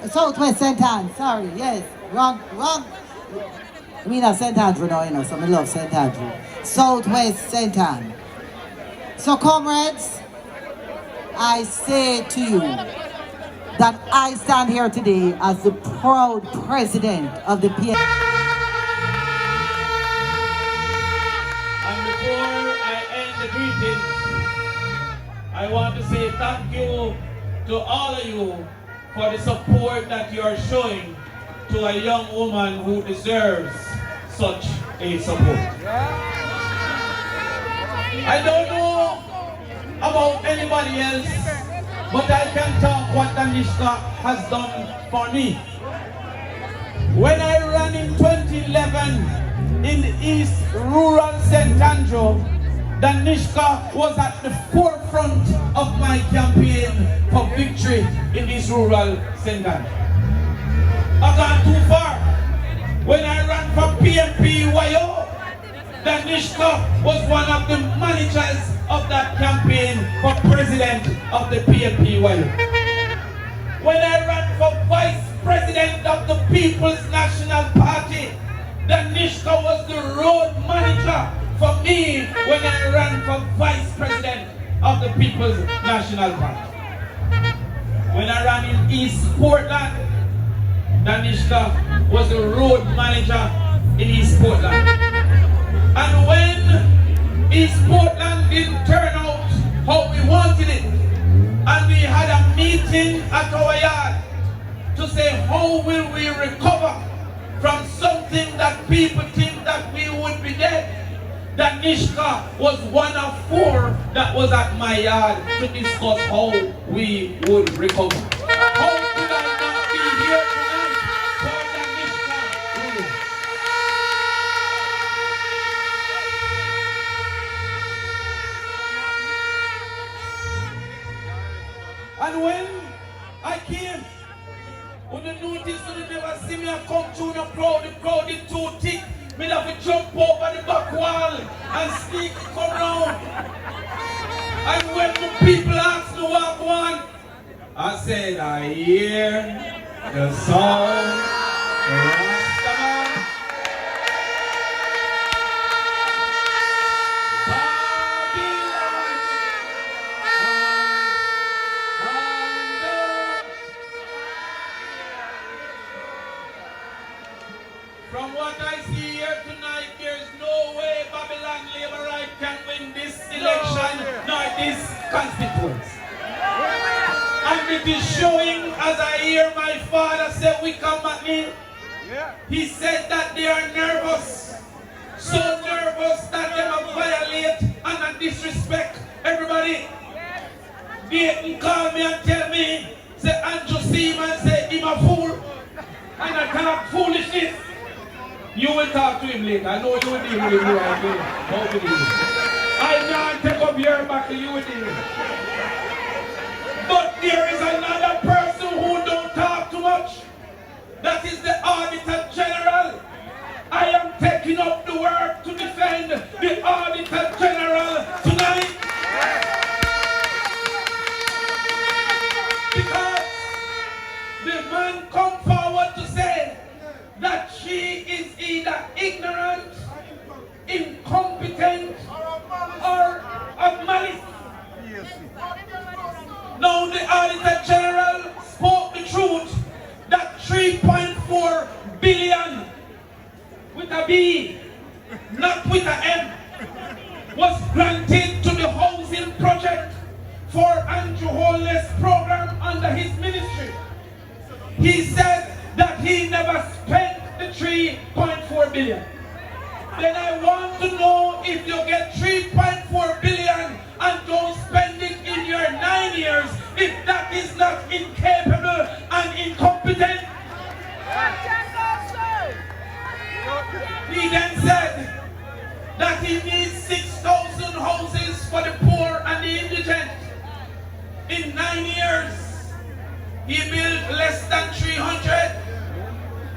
Southwest St. Andrew. Sorry, yes, wrong. I mean St. Andrew now, you know, so I love St. Andrew. Southwest St. Andrew. So comrades, I say to you, that I stand here today as the proud president of the PNP. And before I end the greetings, I want to say thank you to all of you for the support that you are showing to a young woman who deserves such a support. I don't know about anybody else, but I can talk what DANISHKA has done for me. When I ran in 2011 in the East Rural St. Andrew, DANISHKA was at the forefront of my campaign for victory in East Rural St. Andrew. I've gone too far. When I ran for PMP YO, DANISHKA was one of the managers of that campaign for president of the PMP YO. When I ran for vice president of the People's National Party, DANISHKA was the road manager for me when I ran for vice president of the People's National Party. When I ran in East Portland, DANISHKA was the road manager in East Portland. And when East Portland didn't turn out how we wanted it, and we had a meeting at our yard to say how will we recover from something that people think that we would be dead, DANISHKA was one of 4 that was at my yard to discuss how we would recover. How could I not be here tonight for DANISHKA? And when I came, when you notice you never see me come through the crowd is too thick. Me have to jump over the back wall and sneak come round. And when the people ask me what one, I said, I hear the song of Rastaman. From what I see here tonight, there's no way Babylon Labour Right can win this election, nor this constituency. And it is showing as I hear my father say, we come at me. He said that they are nervous. So nervous that they will violate and disrespect everybody. Dayton call me and tell me, say Andrew Seaman say him a fool. And I talk foolishness. You will talk to him later. I know you will deal with him right there. Don't believe it. I can't take up your back, you will deal with him. But there is another person who don't talk too much. That is the Auditor General. I am taking up the work to defend the Auditor General tonight. Because the man come forward to say that she is either ignorant, incompetent, or of malice. Now the Auditor General spoke the truth that 3.4 billion with a B, not with a M, was granted to the housing project for Andrew HOLNESS program under his ministry. He said that he never spent the 3.4 billion. Then I want to know if you get 3.4 billion and don't spend it in your 9 years, if that is not incapable and incompetent. He then said that he needs 6,000 houses for the poor and the indigent. In 9 years, he built less than 300.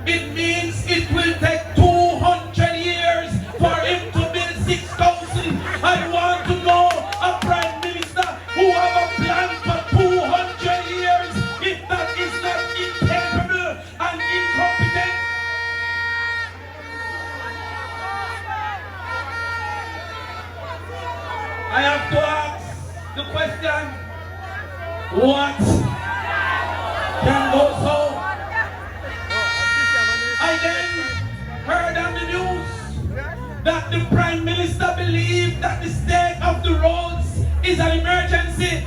It means it will take 200 years for him to build 6,000. I want to know a prime minister who have a plan for 200 years, if that is not incapable and incompetent. I have to ask the question, what can go so? I then heard on the news that the Prime Minister believed that the state of the roads is an emergency,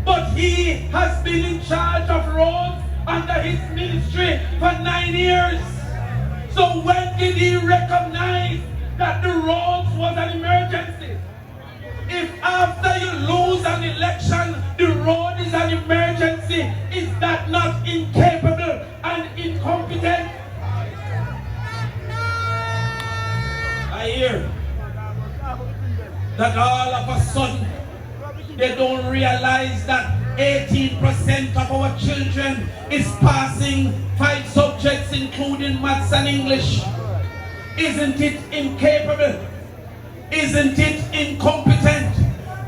but he has been in charge of roads under his ministry for 9 years. So when did he recognize that the roads was an emergency? If after you lose an election, the road is an emergency, is that not incapable and incompetent? I hear that all of a sudden they don't realize that 18% of our children is passing 5 subjects including maths and English. Isn't it incapable? Isn't it incompetent?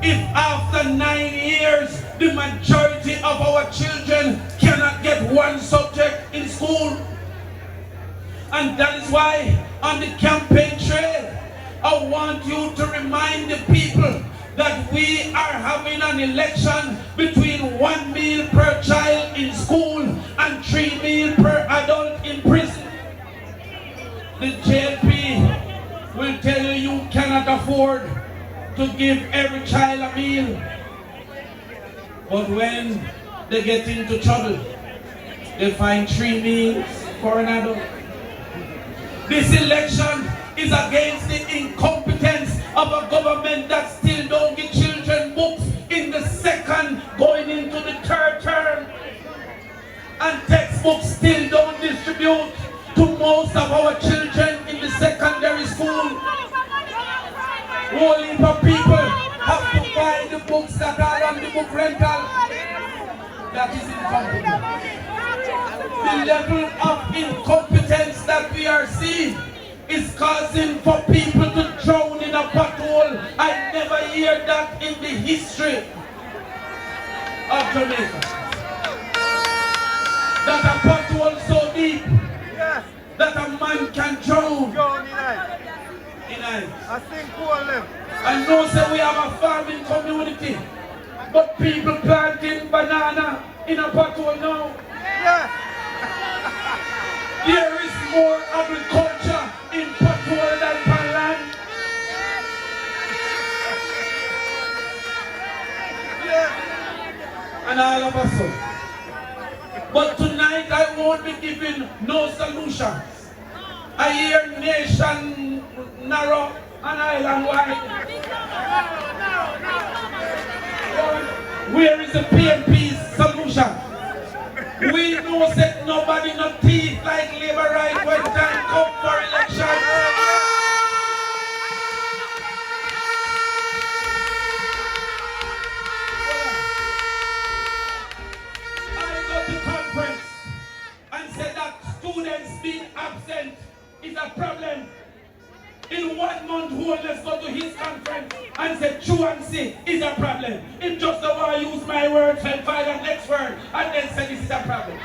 If after 9 years the majority of our children cannot get 1 subject in school? And that is why on the campaign trail, I want you to remind the people that we are having an election between 1 meal per child in school and 3 meals per adult in prison. The JLP will tell you you cannot afford to give every child a meal. But when they get into trouble, they find 3 meals for an adult. This election is against the incompetence of a government that still don't give children books in the 2nd going into the 3rd term. And textbooks still don't distribute to most of our children in the secondary school. Whole heap of people have to buy the books that are on the book rental. that is incompetent. The level of incompetence that we are seeing is causing for people to drown in a pothole. I never hear that in the history of Jamaica. That a pothole so deep that a man can drown in ice. I think Paulwell. I know say we have a farming community, but people planting banana in a pothole now. There is more agriculture in pothole than per land. And all of us so. But tonight I won't be giving no solutions. I hear nation narrow and island wide. Where is the PNP's solution? We know that nobody no teeth like labor right when time come for election. I go to conference and say that students being absent is a problem. In 1 month, Holness go to his conference and say truancy is a problem. If just the one use my words and find the next word and then say this is a problem.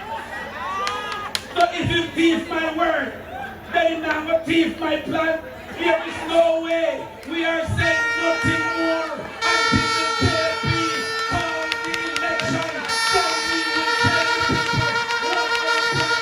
So if you thief my word, then I'm going to thief my plan. There is no way we are saying nothing more until the KP call the election. So we will tell the people what our problem is.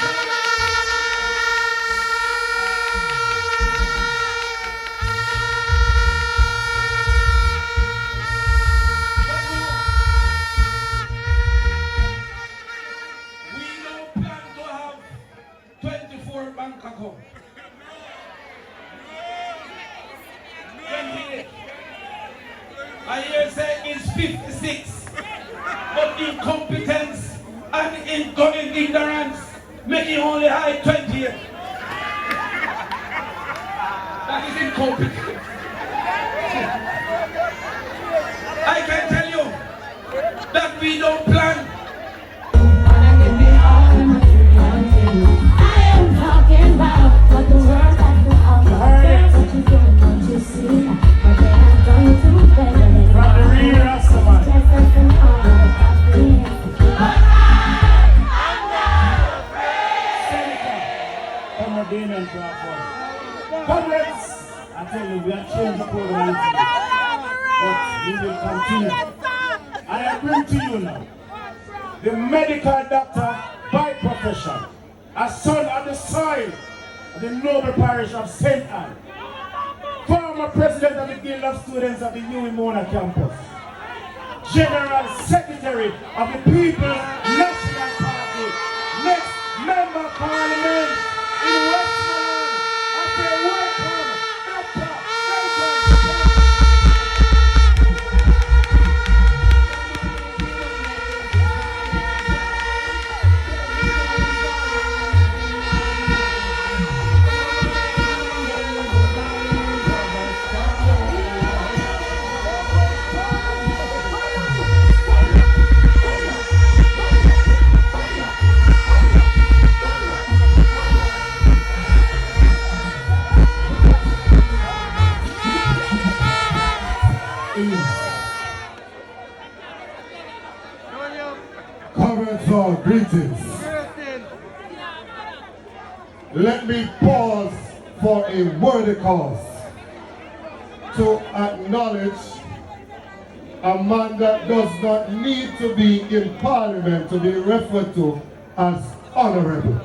Bank account. 28. I hear say it's 56. But incompetence and ignorance make it only high 28. That is incompetence. I can tell you that we don't plan. Damion Crawford. Comrades, I tell you, we have changed the program, but we will continue. I bring to you now the medical doctor by profession, a son of the soil of the noble parish of St. Anne, former president of the Guild of Students of the New Imona campus, general secretary of the People's National Party, next member of parliament in Westmoreland. I say welcome, Dr. Greetings. Let me pause for a worthy cause to acknowledge a man that does not need to be in parliament to be referred to as honorable.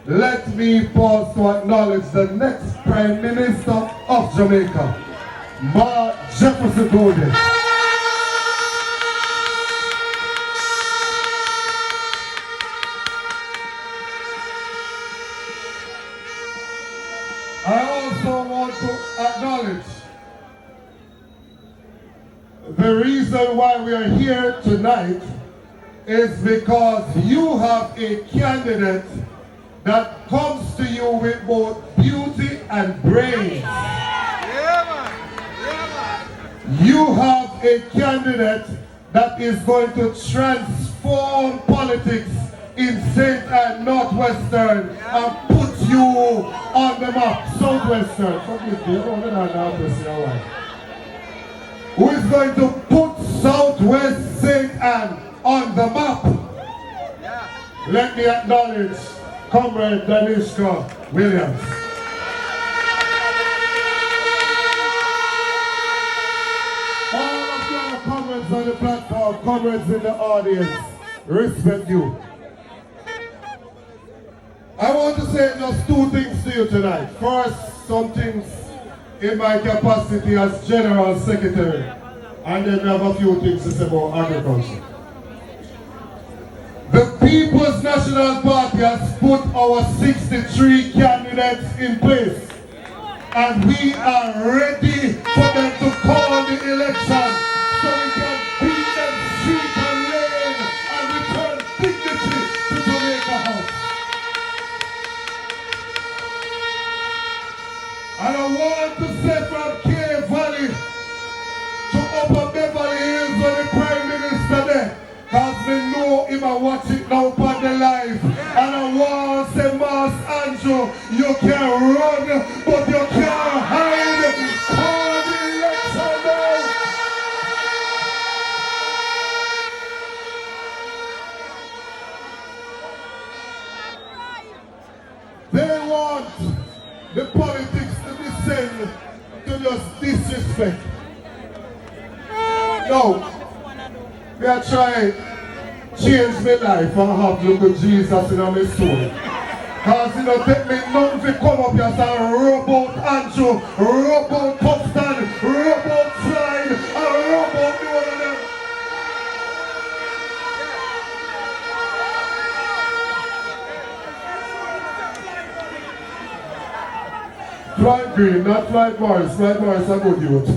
Let me pause to acknowledge the next Prime Minister of Jamaica, Jefferson Gordon. I also want to acknowledge the reason why we are here tonight is because you have a candidate that comes to you with both beauty and brains. You have a candidate that is going to transform transform politics in St. and Northwestern and put you on the map. Southwestern, forgive me, I don't know how to say why. Who is going to put Southwest St. Anne on the map? Let me acknowledge Comrade DANISHKA Williams. All of your comrades on the platform, comrades in the audience, respect you. I want to say just two things to you tonight. First, some things in my capacity as General Secretary, and then I have a few things to say about agriculture. The People's National Party has put our 63 candidates in place, and we are ready for them to call the election so we can beat them street and lane and return dignity to Jamaica House. And I want to say from K Valley to Upper Beverly Hills when the Prime Minister there, because we know him and watch it now on the live. And I want to say, Mas Andrew, you can run, but you can't hide. Call the election now. They want the politics to descend to just disrespect. No. We are trying to change my life and have look at Jesus in my soul. Because it don't take me nothing to come up here and rub out Andrew, rub out Popcaan, rub out Floyd, and rub out the one of them. Floyd Green, not Floyd Morris. Floyd Morris a good youth.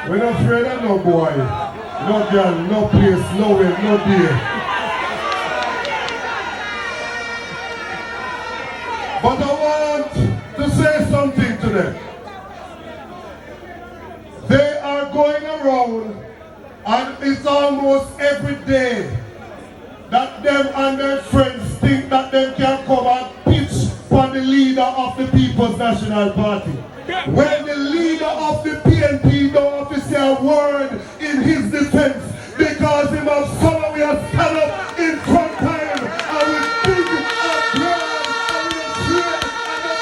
We're not afraid of no boy, no girl, no place, no way, no day. But I want to say something to them. They are going around and it's almost every day that them and their friends think that they can come and pitch for the leader of the People's National Party. When the leader of the PNP don't have to say a word in his defense because him have someone we have stand up in front of him and we big and broad and we afraid and the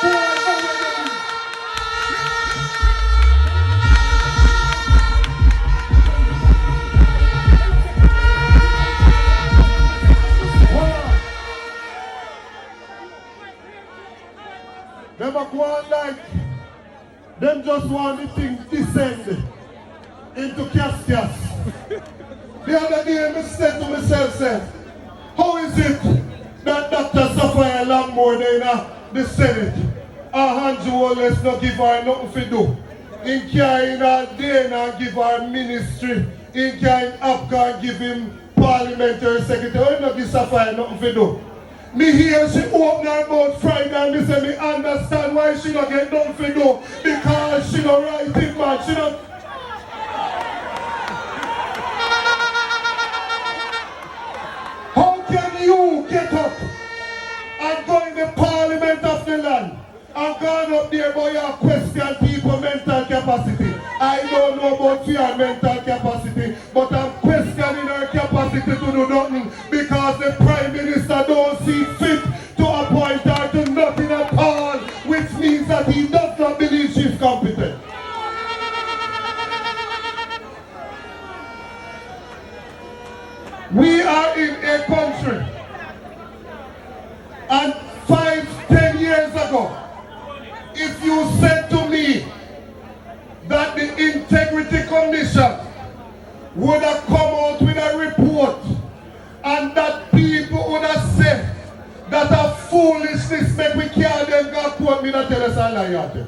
boy never go on like them just want the thing descend into cascades. The other day I said to myself, how is it that Dr. Sophia Langmore in the Senate and Andrew HOLNESS not give her nothing to do? In carrying her day and give her ministry, in carrying Popcaan give him parliamentary secretary, why not give Sophia nothing to do? Me hear she open her mouth Friday and me say me understand why she don't get nothing to do because she don't write it, man. She don't. How can you get up and go in the parliament of the land and go up there boy and question people mental capacity? I don't know about your mental capacity, but I'm questioning her capacity to do nothing because the Prime Minister don't see fit to appoint her to nothing at all, which means that he does not believe she's competent. We are in a country, and 5-10 years ago, if you said to me that the Integrity Commission would have come out with a report and that people would have said that a foolishness make we can't then go quote me not tell us a lie.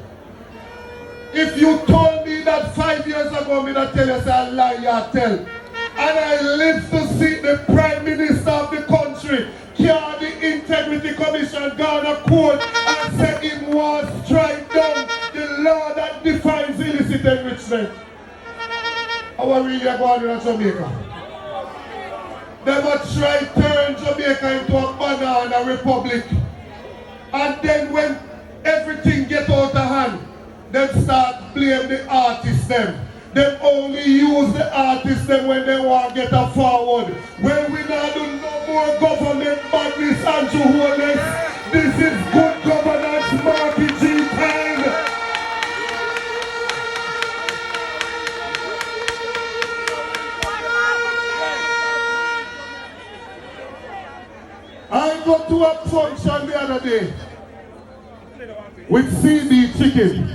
If you told me that 5 years ago me not tell us a lie tell, and I live to see the Prime Minister of the country carry the Integrity Commission down a court and say him was strike down the law that defines illicit enrichment. How are we really going in Jamaica? they will try to turn Jamaica into a banana republic. And then when everything gets out of hand, they start blame the artists them. They only use the artists them when they want to get a forward. When we now do no more government badness, Andrew HOLNESS, this is good governance, Marky G time. I got to a function the other day with CD Chicken,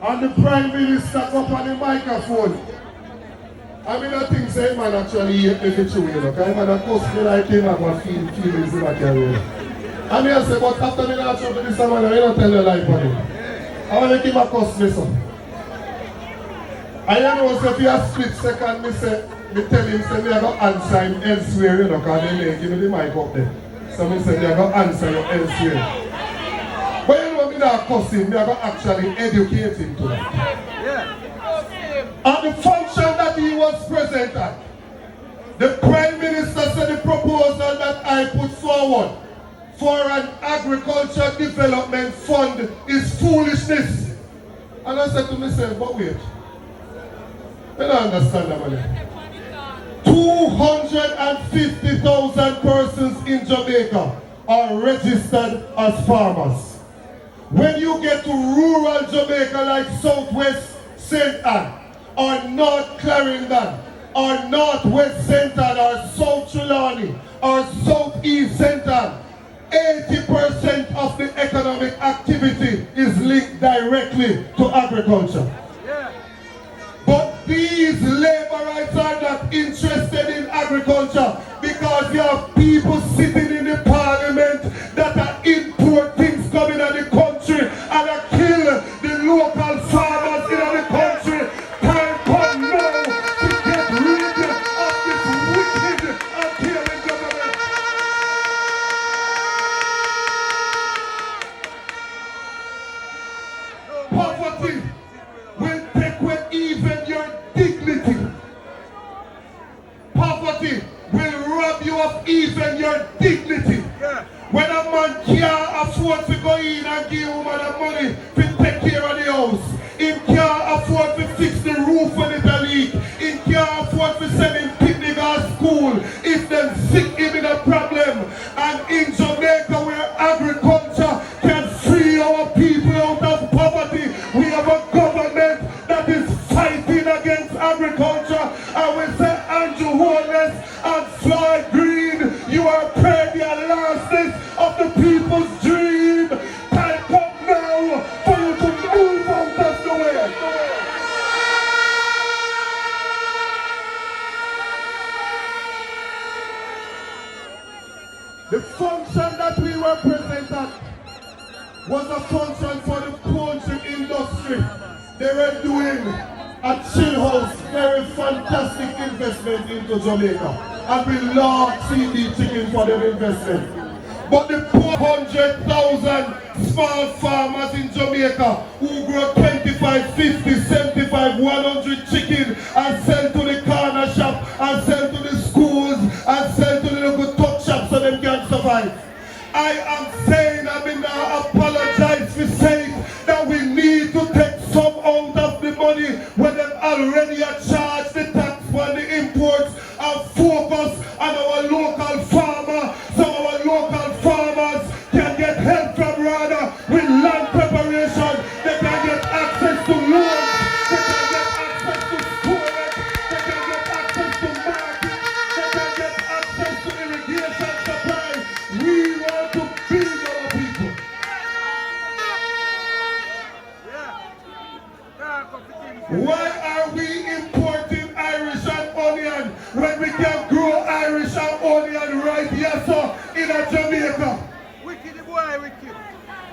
and the Prime Minister up on the microphone. I mean, I think say man actually hate me for true, you know, because man cost me like him, I'm going to feel feelings in my career. And I say, but after me not show to this man, I don't tell you life on it. I want to keep a cost me some. I know if you have split second, me tell him, say me I got answer him elsewhere, you know, because they give me the mic up there. So me say, I got answer you elsewhere. But you know, me not cuss him, me I got actually educate him to that. At the function that he was present at, the Prime Minister said the proposal that I put forward for an agriculture development fund is foolishness. And I said to myself, but wait, I don't understand that money. 250,000 persons in Jamaica are registered as farmers. When you get to rural Jamaica like Southwest St. Ann, or North Clarendon, or Northwest St. Ann, or South Trelawney, or Southeast St. Ann, 80% of the economic activity is linked directly to agriculture. But these laborites are not interested in agriculture because you have people sitting in the parliament that are import things coming out of the country and are kill the local farmers in the country. Time come now to get rid of this wicked and killing government. Poverty will take away even your dignity. Poverty will rob you of even your dignity. When a man can't afford to go in and give a woman the money to take care of the house, he can't afford to fix the roof when it's a leak, he can't afford to send him picnic at school if them sick him in a problem. And in Jamaica where agriculture can free our people out of poverty, we have a government that is fighting against agriculture. And we say Andrew HOLNESS and Floyd Green, you are paid the lastness of the people's dream. Time come now for you to move out of the way. The function that we were present at was a function for the poultry industry. They were doing a chill house, very fantastic investment into Jamaica. And we love CD Chicken for their investment. But the 400,000 small farmers in Jamaica who grow 25, 50, 75, 100 chicken and sell to the corner shop and sell to the schools and sell to the local tuck shop so they can survive. I am saying, I mean, I apologize for saying that we need to take some out of the money when they already are charged the tax on the imports and focus on our local farmer so our local farmers can get help from RADA with land preparation. They can get access to loans, they can get access to schooling, they can get access to market, they can get access to irrigation supply. We want to feed our people. Why are we importing Irish and onion when we can grow Irish and onion right here, so in a Jamaica? Wicked boy, wicked.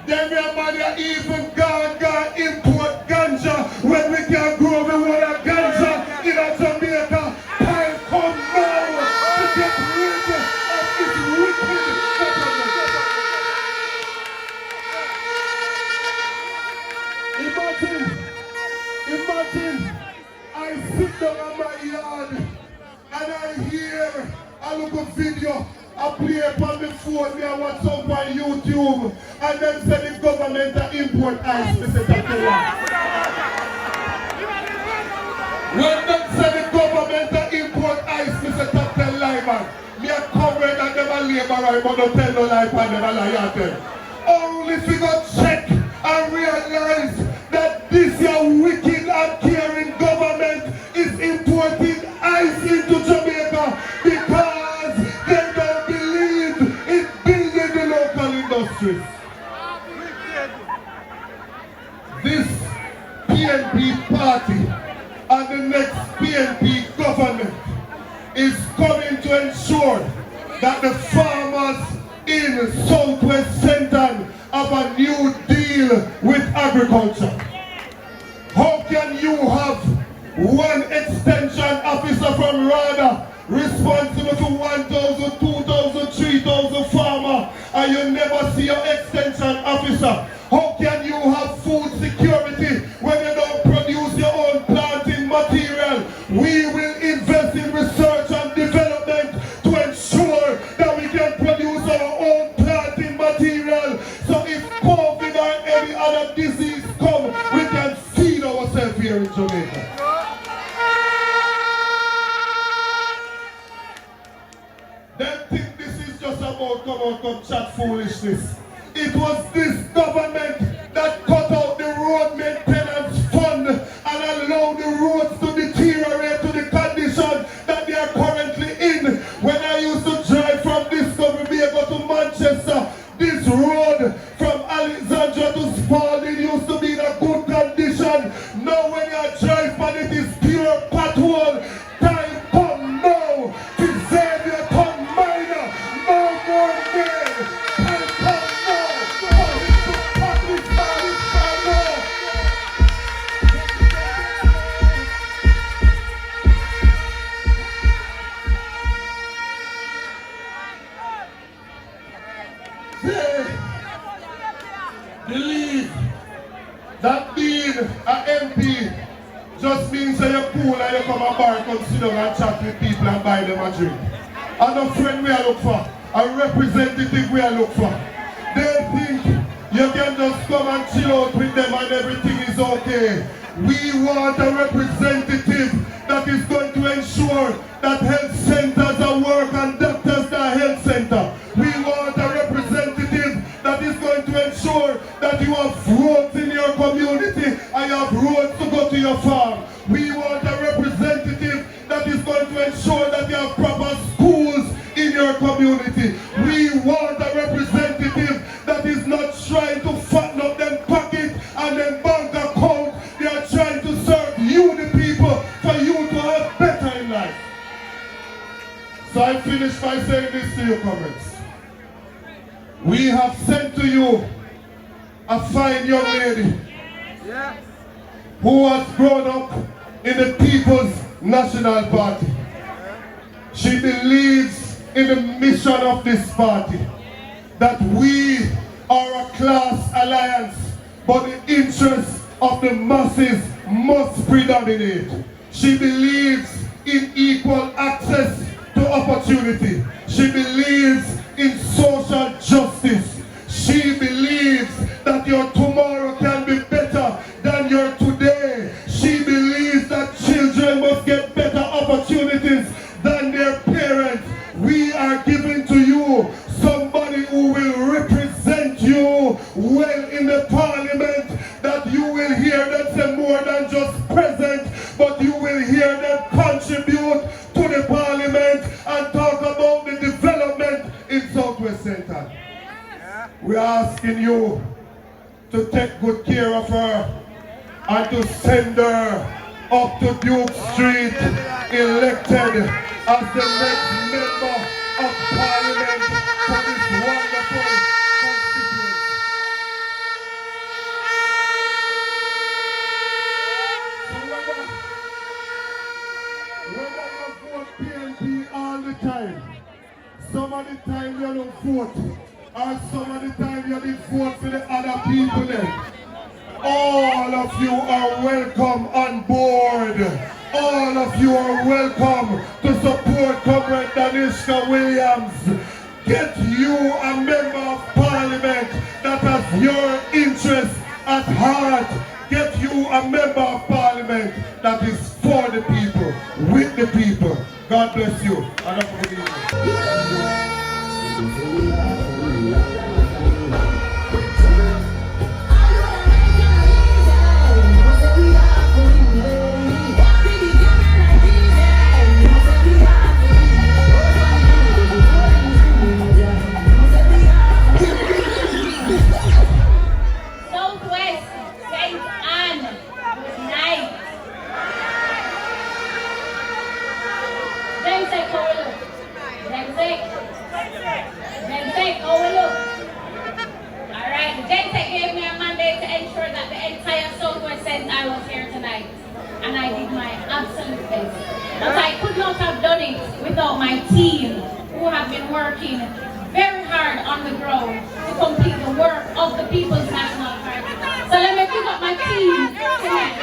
Then we are even gone import ganja when we can grow the whole ganja in a Jamaica. Time come now to get rid of this wicked government. Imagine, I sit down on my yard and I hear a little video. I play upon the phone, me and watch up on YouTube, and then say the government to import ice, Mr. Takela. When them say the government to import ice, Mr. Takela, man, me a cover that them a labor, but don't tell no lie for them, a lie at them. Only if you go check and realize that this your wicked and caring government is importing ice into Jamaica because they don't believe in building the local industries. This PNP party and the next PNP government is coming to ensure that the farmers in Southwest Central have a new deal with agriculture. How can you have one extension officer from RADA responsible for 1,000, 2,000, 3,000 farmers and you never see your extension officer? How can you have food security when you don't produce your own planting material? We will invest in research and development to ensure that we can produce our own planting material. So if COVID or any other disease come, we can feed ourselves here in Jamaica. They think this is just about come chat foolishness. It was this government that cut out the road maintenance fund and allowed the roads to deteriorate to the condition that they are currently in. When I used to drive from Discovery Bay go to Manchester, this road from Alexandria to Spalding used to be in a good condition. Now when you drive and it is pure pothole, time come now to save your tongue minor. No more men. Time come now. Believe that being an MP just means that you're cool and you come a bar, come sit down and chat with people and buy them a drink. And a friend we are look for, a representative we are look for. They think you can just come and chill out with them and everything is okay. We want a representative that is going to ensure that health centers are work and doctors are health center. We want a representative that is going to ensure that you have roads in your community and you have roads to go to your farm. We want a representative that is going to ensure that you have proper schools in your community. We want a representative that is not trying to fatten up them pocket and them bank account. They are trying to serve you, the people, for you to have better in life. So I finish by saying this to you, comrades. We have sent to you a fine young lady who has grown up in the People's National Party. She believes in the mission of this party, that we are a class alliance, but the interests of the masses must predominate. She believes in equal access to opportunity. She believes in social justice. She believes that your tomorrow can be better than your today. She believes that children must get better opportunities than their parents. We are giving to you somebody who will represent you well in the parliament, that you will hear them say more than just present, but you will hear them contribute to the parliament and talk about the development in Southwest Central. We are asking you to take good care of her and to send her up to Duke Street, elected as the next member of parliament for this wonderful constituency. Whether you vote PNP all the time, some of the time you don't vote, or some of the time you did vote for the other people then. All of you are welcome on board. all of you are welcome to support Comrade DANISHKA Williams. Get you a member of parliament that has your interests at heart. Get you a member of parliament that is for the people, with the people. God bless you. And have a good evening. And I did my absolute best. But I could not have done it without my team, who have been working very hard on the ground to complete the work of the People's National Party. So let me pick up my team tonight.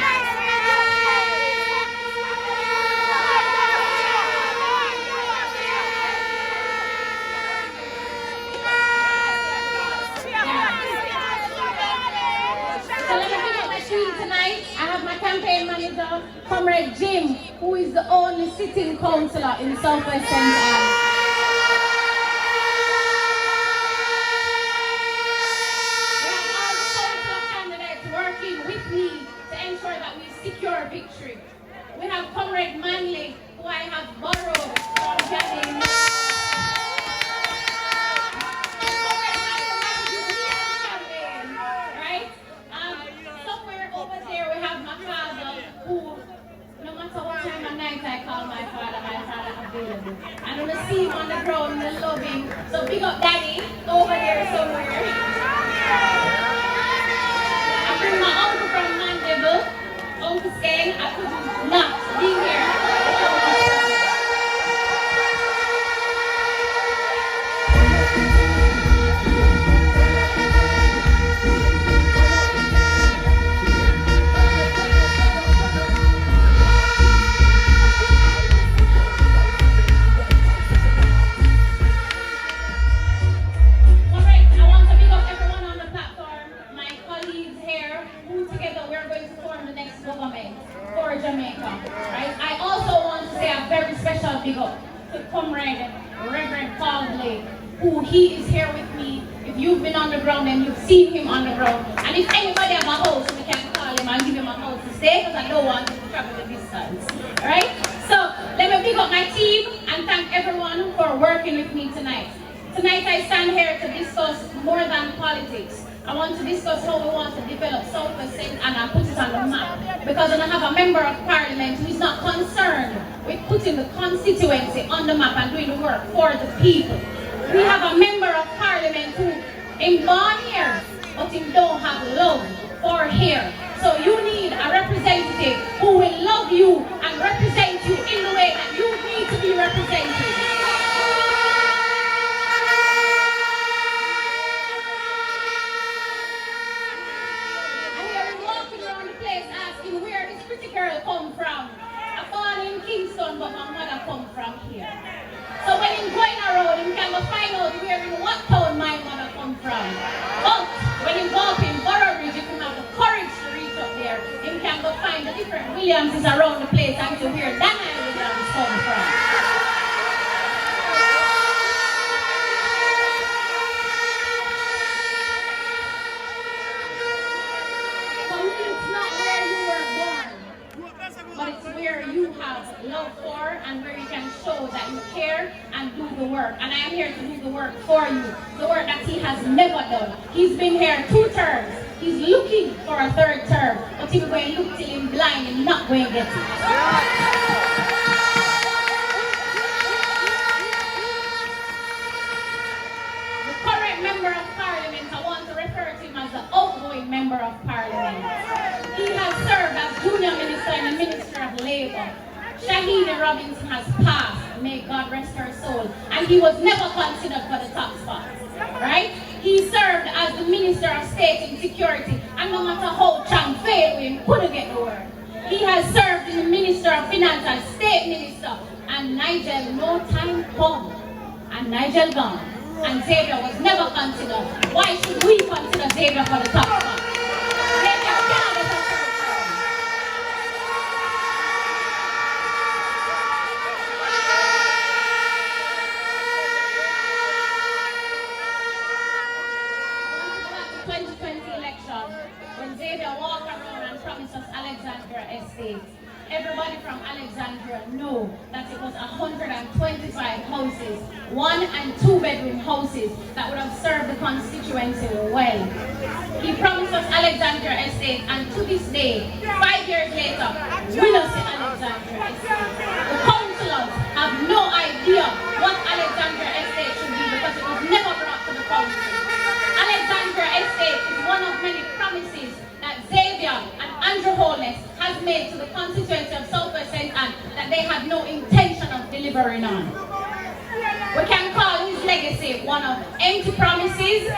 Campaign manager, Comrade Jim, who is the only sitting councillor in the Southwest St. Anne. We have all the councillor candidates working with me to ensure that we secure victory. We have Comrade Manley, who I have borrowed from Jahvillani. I call my father available. And I'm gonna see him on the ground and love him. So big up Daddy over there somewhere. I bring my uncle from Mandeville, Uncle Skeng. I could not be here. For Jamaica, right? I also want to say a very special big up to Comrade Reverend Paulwell, who he is here with me. If you've been on the ground and you've seen him on the ground, and if anybody have a house, we can call him and give him a house to stay, because I don't want him to travel the distance, right? So let me pick up my team and thank everyone for working with me tonight. Tonight I stand here to discuss more than politics. I want to discuss how we want to develop Southwest St. Anne and put it on the map. Because when I have a member of parliament who is not concerned with putting the constituency on the map and doing the work for the people. We have a member of parliament who is born here, but he don't have love for here. So you need a representative who will love you and represent you in the way that you need to be represented. Girl come from. I born in Kingston, but my mother come from here. So when I'm going around, you can find out where in what town my mother come from. But when you go up in Boroughbridge, you can have the courage to reach up there. You can go find the different Williamses around the place and to where Damion Williams come from. But it's where you have love for and where you can show that you care and do the work. And I am here to do the work for you. The work that he has never done. He's been here 2 terms. He's looking for a 3rd term. But if you're going to look till him blind, you're not going to get it. The current member of parliament, I want to refer to him as the outgoing member of parliament. He has served as junior minister in the Ministry of Labour. Shahida Robinson has passed, may God rest her soul, and he was never considered for the top spot, right? He served as the Minister of State and Security, and no matter how Chang failed him, couldn't get the word. He has served in the Minister of Finance finance and state minister. And Nigel, no time come. And Nigel gone. And Xavier was never considered. Why should we consider Xavier for the top spot? Xavier cannot get us. When Xavier walked around and promised us Alexandria Estate, everybody from Alexandria knew that it was 125 houses, 1- and 2-bedroom houses that would have served the constituency well. He promised us Alexandria Estate, and to this day, 5 years later, we don't see Alexandria Estate. The councillors have no idea what Alexandria Estate should be because it was never brought to the council. Alexandria Estate is one of many promises that Xavier and Andrew HOLNESS has made to the constituency of Southwest St. Anne that they had no intention of delivering on. We can call his legacy one of empty promises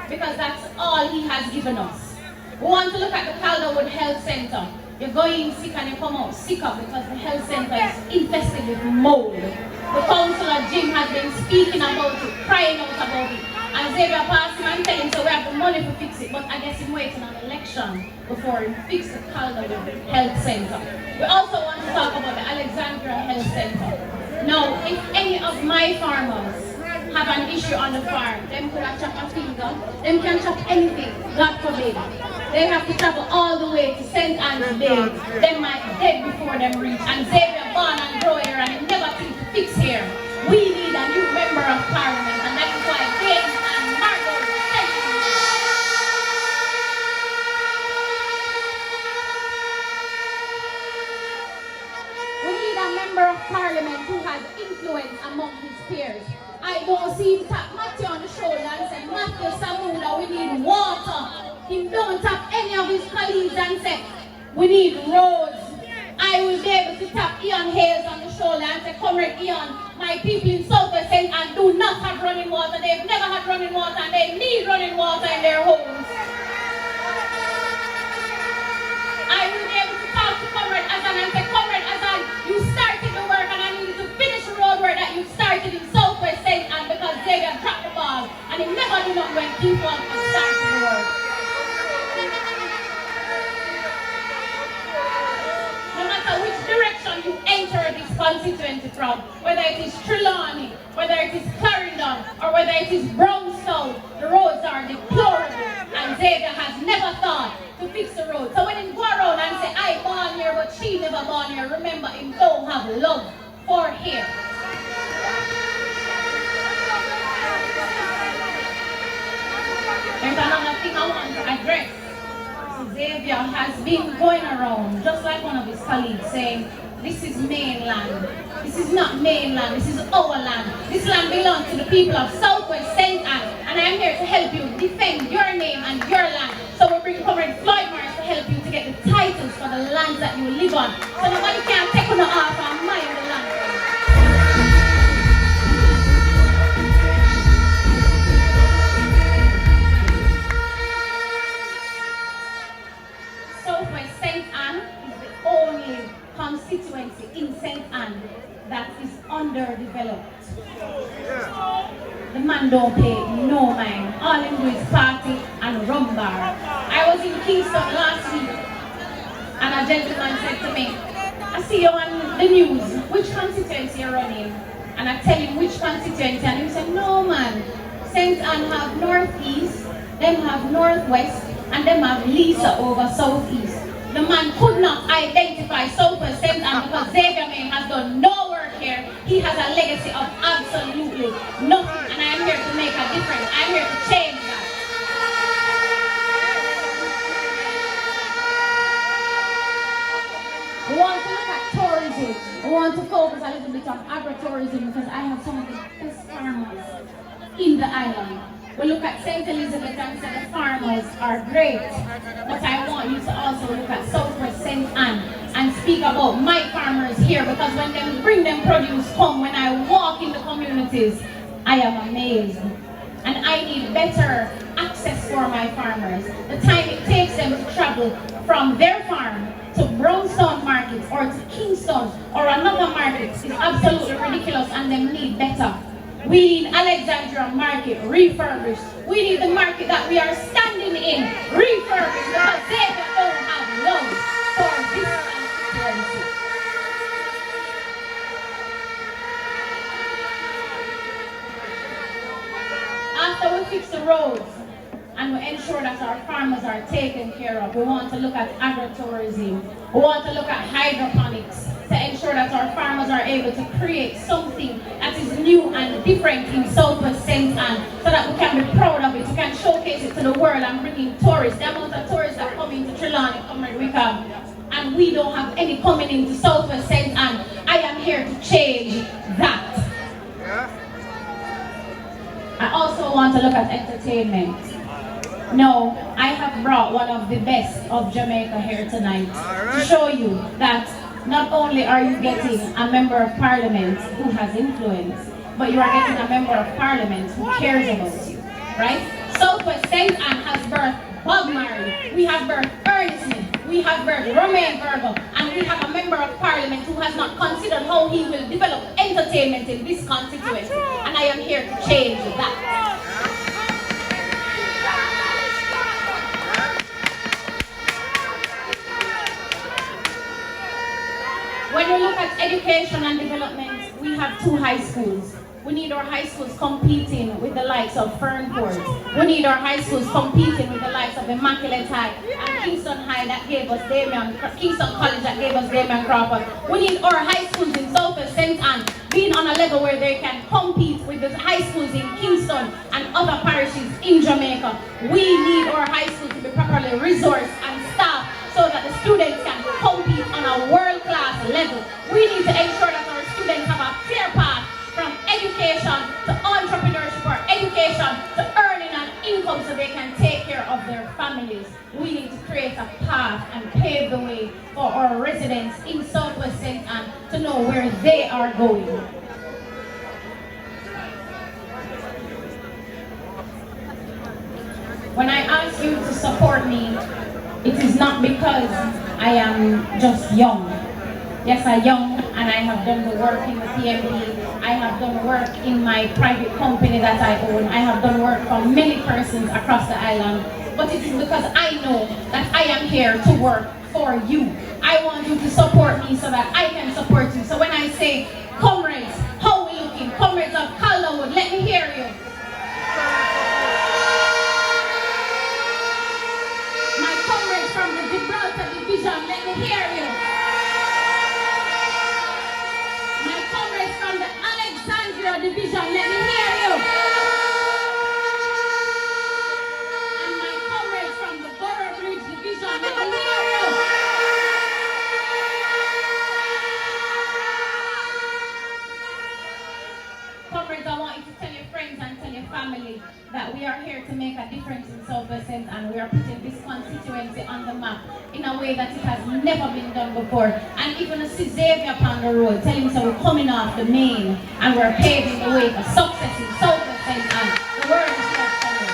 because that's all he has given us. We want to look at the Calderwood Health Center. You go in sick and you come out sicker because the health center is infested with mold. The councillor Jim has been speaking about it, crying out about it. And Xavier passed him and tell him so we have the money to fix it, but I guess he's waiting on election before he fix the Calderwood Health Center. We also want to talk about the Alexandria Health Center. Now, if any of my farmers have an issue on the farm, them could have chopped a finger, them can chop anything, God forbid. They have to travel all the way to St. Anne's Bay. They might dead before them reach. And Xavier born and grow here and he never think to fix here. We need a new member of parliament, and that is why Dayton and Margot sent me. We need a member of parliament who has influence among his peers. I don't see him tap Matthew on the shoulder and say, Matthew Samuda, we need water. He don't tap any of his colleagues and say, we need roads. I will be able to tap Ian Hayes on the shoulder and say, Comrade Ian, my people in Southwest St. Anne do not have running water. They've never had running water and they need running water in their homes. I will be able to talk to Comrade Azan and say, Comrade Azan, you started the work and I need you to finish the road work that you started in Southwest St. Anne because Xavier dropped the ball and he never did not when people started the work. Which direction you enter this constituency from, whether it is Trelawney, whether it is Clarendon, or whether it is Brownstown, the roads are deplorable, and Xavier has never thought to fix the road. So when he go around and say, I born here, but she never born here, remember, him don't have love for here. There's another thing I want to address. Xavier has been going around, just like one of his colleagues, saying, this is mainland. This is not mainland, this is our land. This land belongs to the people of Southwest St. Anne, and I'm here to help you defend your name and your land. So we bring Comrade Floyd to help you to get the titles for the lands that you live on. So nobody can take on the off and mind the land. Southwest St. Anne is the only constituency in St. Anne that is underdeveloped. The man don't pay no mind. All he do is party and rum bar. I was in Kingston last week and a gentleman said to me, I see you on the news, which constituency you're running? And I tell him which constituency and he said, no man, St. Anne have northeast, them have northwest, and them have Lisa over southeast. The man could not identify Southwest St. Anne because Xavier Main has done no work here. He has a legacy of absolutely nothing, and I am here to make a difference. I'm here to change that. We want to look at tourism. We want to focus a little bit on agritourism because I have some of the best farmers in the island. We look at St. Elizabeth and say the farmers are great, but I want you to also look at Southwest St. Anne and speak about my farmers here because when they bring them produce come, when I walk in the communities, I am amazed. And I need better access for my farmers. The time it takes them to travel from their farm to Brownstown Market or to Kingston or another market is absolutely ridiculous, and they need better. We need Alexandria Market refurbished. We need the market that we are standing in refurbished, because they don't have love for this constituency. After we fix the roads and we ensure that our farmers are taken care of, we want to look at agritourism. We want to look at hydroponics to ensure that our farmers are able to create something that is new and different in Southwest St. Anne, so that we can be proud of it, we can showcase it to the world and bring in tourists. The amount of tourists that come into Trelawney, and we don't have any coming into Southwest St. Anne. I am here to change that. I also want to look at entertainment. No, I have brought one of the best of Jamaica here tonight to show you that not only are you getting a member of parliament who has influence, but you are getting a member of parliament who cares about you, right? Southwest St. Anne has birthed Bob Marley, we have birthed Ernest Smith, we have birthed Romain Virgo, and we have a member of parliament who has not considered how he will develop entertainment in this constituency, and I am here to change that. When we look at education and development, we have 2 high schools. We need our high schools competing with the likes of Fernport. We need our high schools competing with the likes of Immaculate High and Kingston High that gave us Damion, Kingston College that gave us Damion Crawford. We need our high schools in Southwest St. Anne being on a level where they can compete with the high schools in Kingston and other parishes in Jamaica. We need our high schools to be properly resourced and staffed so that the students can compete on a world-class level. We need to ensure that our students have a clear path from education to entrepreneurship, or education to earning an income so they can take care of their families. We need to create a path and pave the way for our residents in Southwest St. Anne to know where they are going. When I ask you to support me, it is not because I am just young. Yes, I'm young and I have done the work in the PMP. I have done work in my private company that I own. I have done work for many persons across the island. But it is because I know that I am here to work for you. I want you to support me so that I can support you. So when I say, comrades, how are we looking? Comrades of Calderwood, let me hear you. My comrades from the Gibraltar Division, let me hear you. My comrades from the Alexandria Division, let me hear you. And my comrades from the Borough Bridge Division, let me hear you. Comrades, I want you to tell your friends and tell your family that we are here to make a difference in Southwest St. Anne. We are putting this constituency on the map in a way that it has never been done before. And even a Xavier upon the road, telling us that we're coming off the main and we're paving the way for success in Southwest St. Anne. The word is not coming.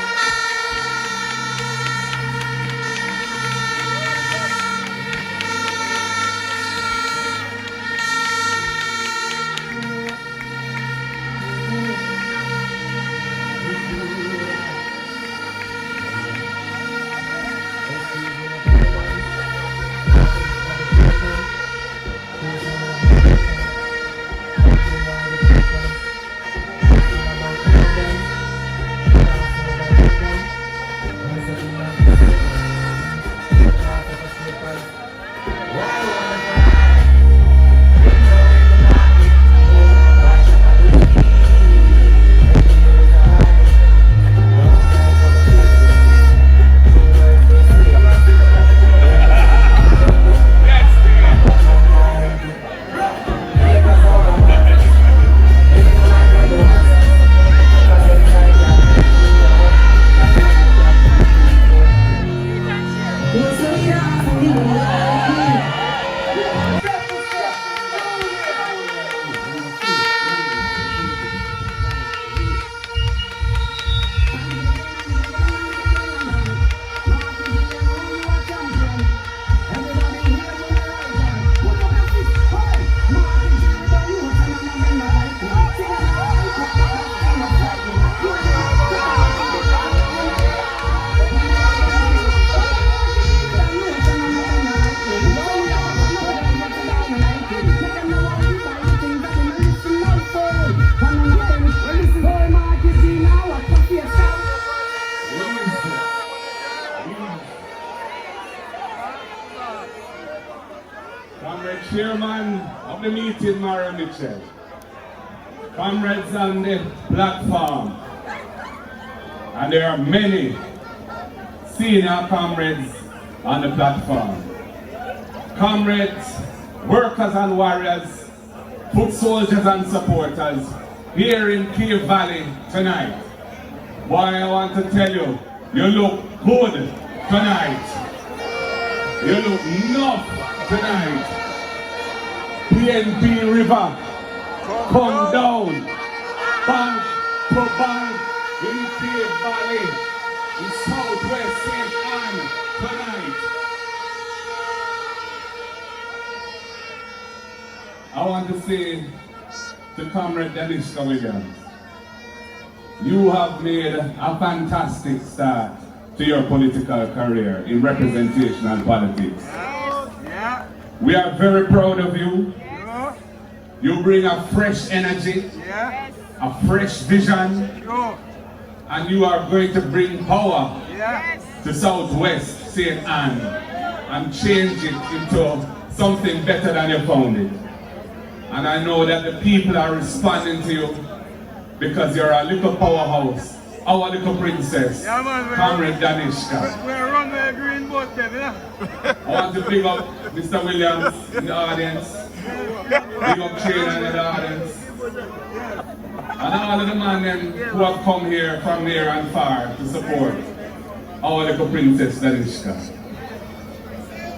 meeting Mara Mitchell. Comrades on the platform, and there are many senior comrades on the platform. Comrades, workers and warriors, foot soldiers and supporters here in Cave Valley tonight. Boy, I want to tell you, you look good tonight. You look enough tonight. PNP River, come down, bank to bank in Cave Valley, in Southwest St. Ann tonight. I want to say to Comrade DANISHKA Williams, you have made a fantastic start to your political career in representation and politics. We are very proud of you. You bring a fresh energy, a fresh vision, and you are going to bring power to Southwest St. Ann and change it into something better than you found it. And I know that the people are responding to you because you're a little powerhouse, our little princess, Comrade DANISHKA. We're on the green boat then, yeah? I want to big up Mr. Williams in the audience, big up Trainer in the audience, and all of the men who have come here from near and far to support our little princess DANISHKA.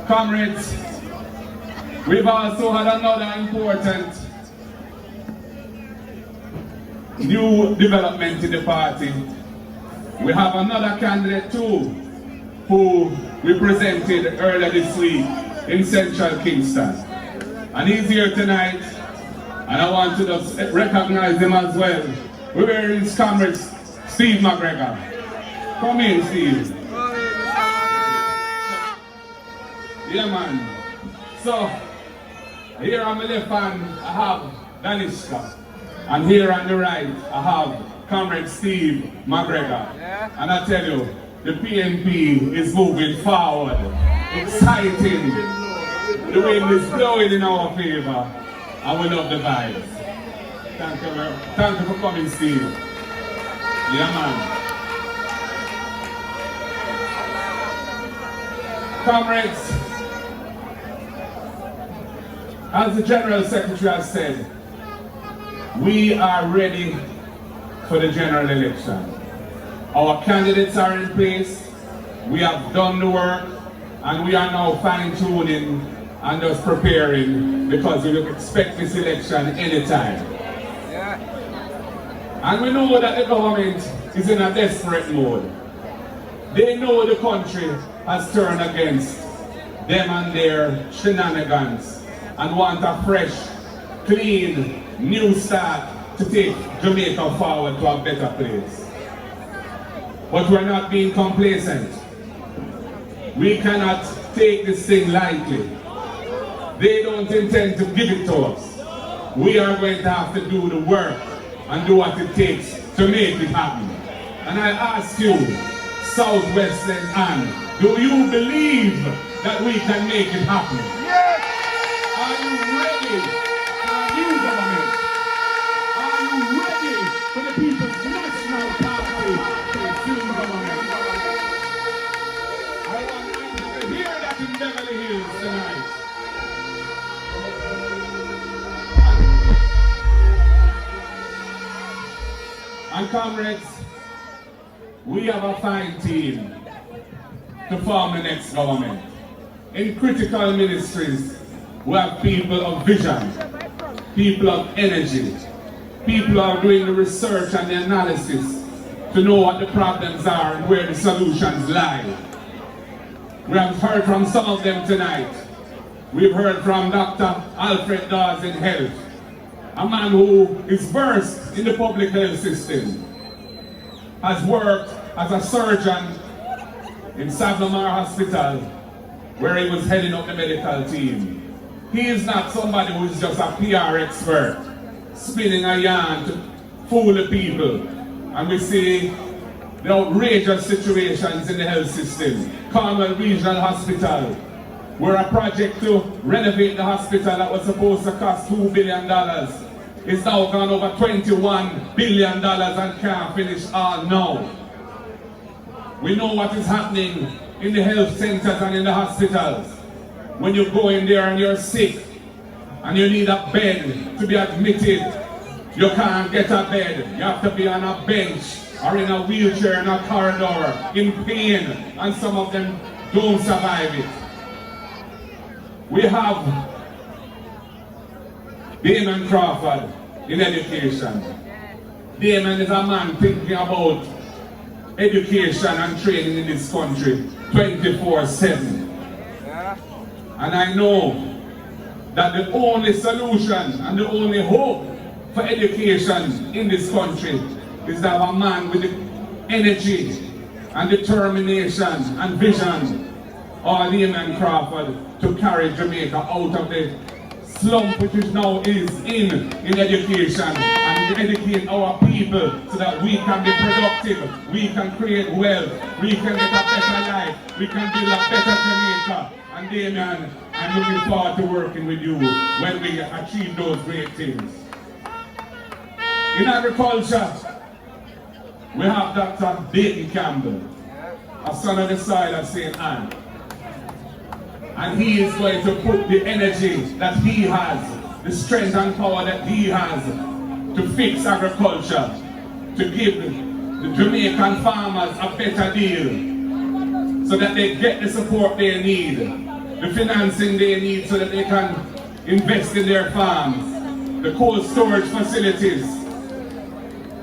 Comrades, we've also had another important new development in the party. We have another candidate too, who we presented earlier this week in Central Kingston. And he's here tonight, and I want to just recognize him as well. We're his comrade, Steve McGregor. Come in, Steve. Yeah, man. So, here on the left hand, I have DANISHKA. And here on the right, I have Comrade Steve McGregor. And I tell you, the PNP is moving forward. Exciting. The wind is blowing in our favor. And we love the vibes. Thank you for coming, Steve. Yeah, man. Comrades, as the General Secretary has said, we are ready for the general election. Our candidates are in place, we have done the work, and we are now fine-tuning and just preparing because we expect this election anytime. And we know that the government is in a desperate mode. They know the country has turned against them and their shenanigans and want a fresh, clean, new start to take Jamaica forward to a better place. But we're not being complacent. We cannot take this thing lightly. They don't intend to give it to us. We are going to have to do the work and do what it takes to make it happen. And I ask you, Southwest St. Ann, do you believe that we can make it happen? Yes! Are you ready for a new government? Are you ready for the People's National Party to assume government? I want you to hear that in Beverly Hills tonight. And comrades, we have a fine team to form the next government. In critical ministries, we have people of vision, people of energy, people who are doing the research and the analysis to know what the problems are and where the solutions lie. We have heard from some of them tonight. We've heard from Dr. Alfred Dawes in health, a man who is versed in the public health system, has worked as a surgeon in Savlamar Hospital, where he was heading up the medical team. He is not somebody who is just a PR expert, spinning a yarn to fool the people. And we see the outrageous situations in the health system. Campbell Regional Hospital, where a project to renovate the hospital that was supposed to cost $2 billion is now gone over $21 billion and can't finish all now. We know what is happening in the health centers and in the hospitals. When you go in there and you're sick and you need a bed to be admitted, you can't get a bed. You have to be on a bench or in a wheelchair in a corridor in pain, and some of them don't survive it. We have Damion Crawford in education. Damion is a man thinking about education and training in this country 24/7. And I know that the only solution and the only hope for education in this country is to have a man with the energy and determination and vision, or Damion Crawford, to carry Jamaica out of the slump which it now is in education, and educate our people so that we can be productive, we can create wealth, we can get a better life, we can build a better Jamaica. And Damion, I'm looking forward to working with you when we achieve those great things. In agriculture, we have Dr. Dayton Campbell, a son of the soil of St. Anne. And he is going to put the energy that he has, the strength and power that he has to fix agriculture, to give the Jamaican farmers a better deal so that they get the support they need, the financing they need so that they can invest in their farms, the cold storage facilities,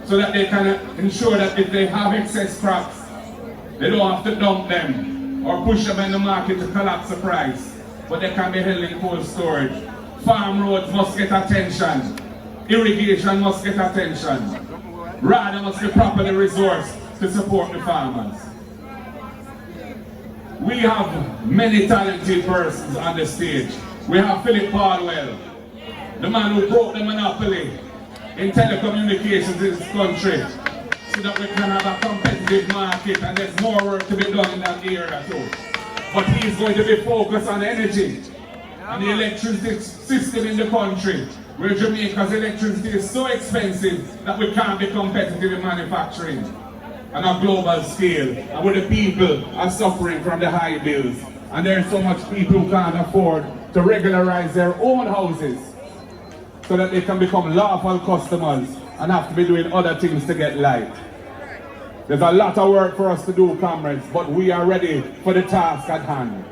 so that they can ensure that if they have excess crops, they don't have to dump them or push them in the market to collapse the price, but they can be held in cold storage. Farm roads must get attention. Irrigation must get attention. Rather must be properly resourced to support the farmers. We have many talented persons on the stage. We have Phillip Paulwell, the man who broke the monopoly in telecommunications in this country, so that we can have a competitive market, and there's more work to be done in that area too. But he's going to be focused on energy and the electricity system in the country, where Jamaica's electricity is so expensive that we can't be competitive in manufacturing on a global scale, and where the people are suffering from the high bills. And there's so much people who can't afford to regularize their own houses so that they can become lawful customers and have to be doing other things to get light. There's a lot of work for us to do, comrades, but we are ready for the task at hand.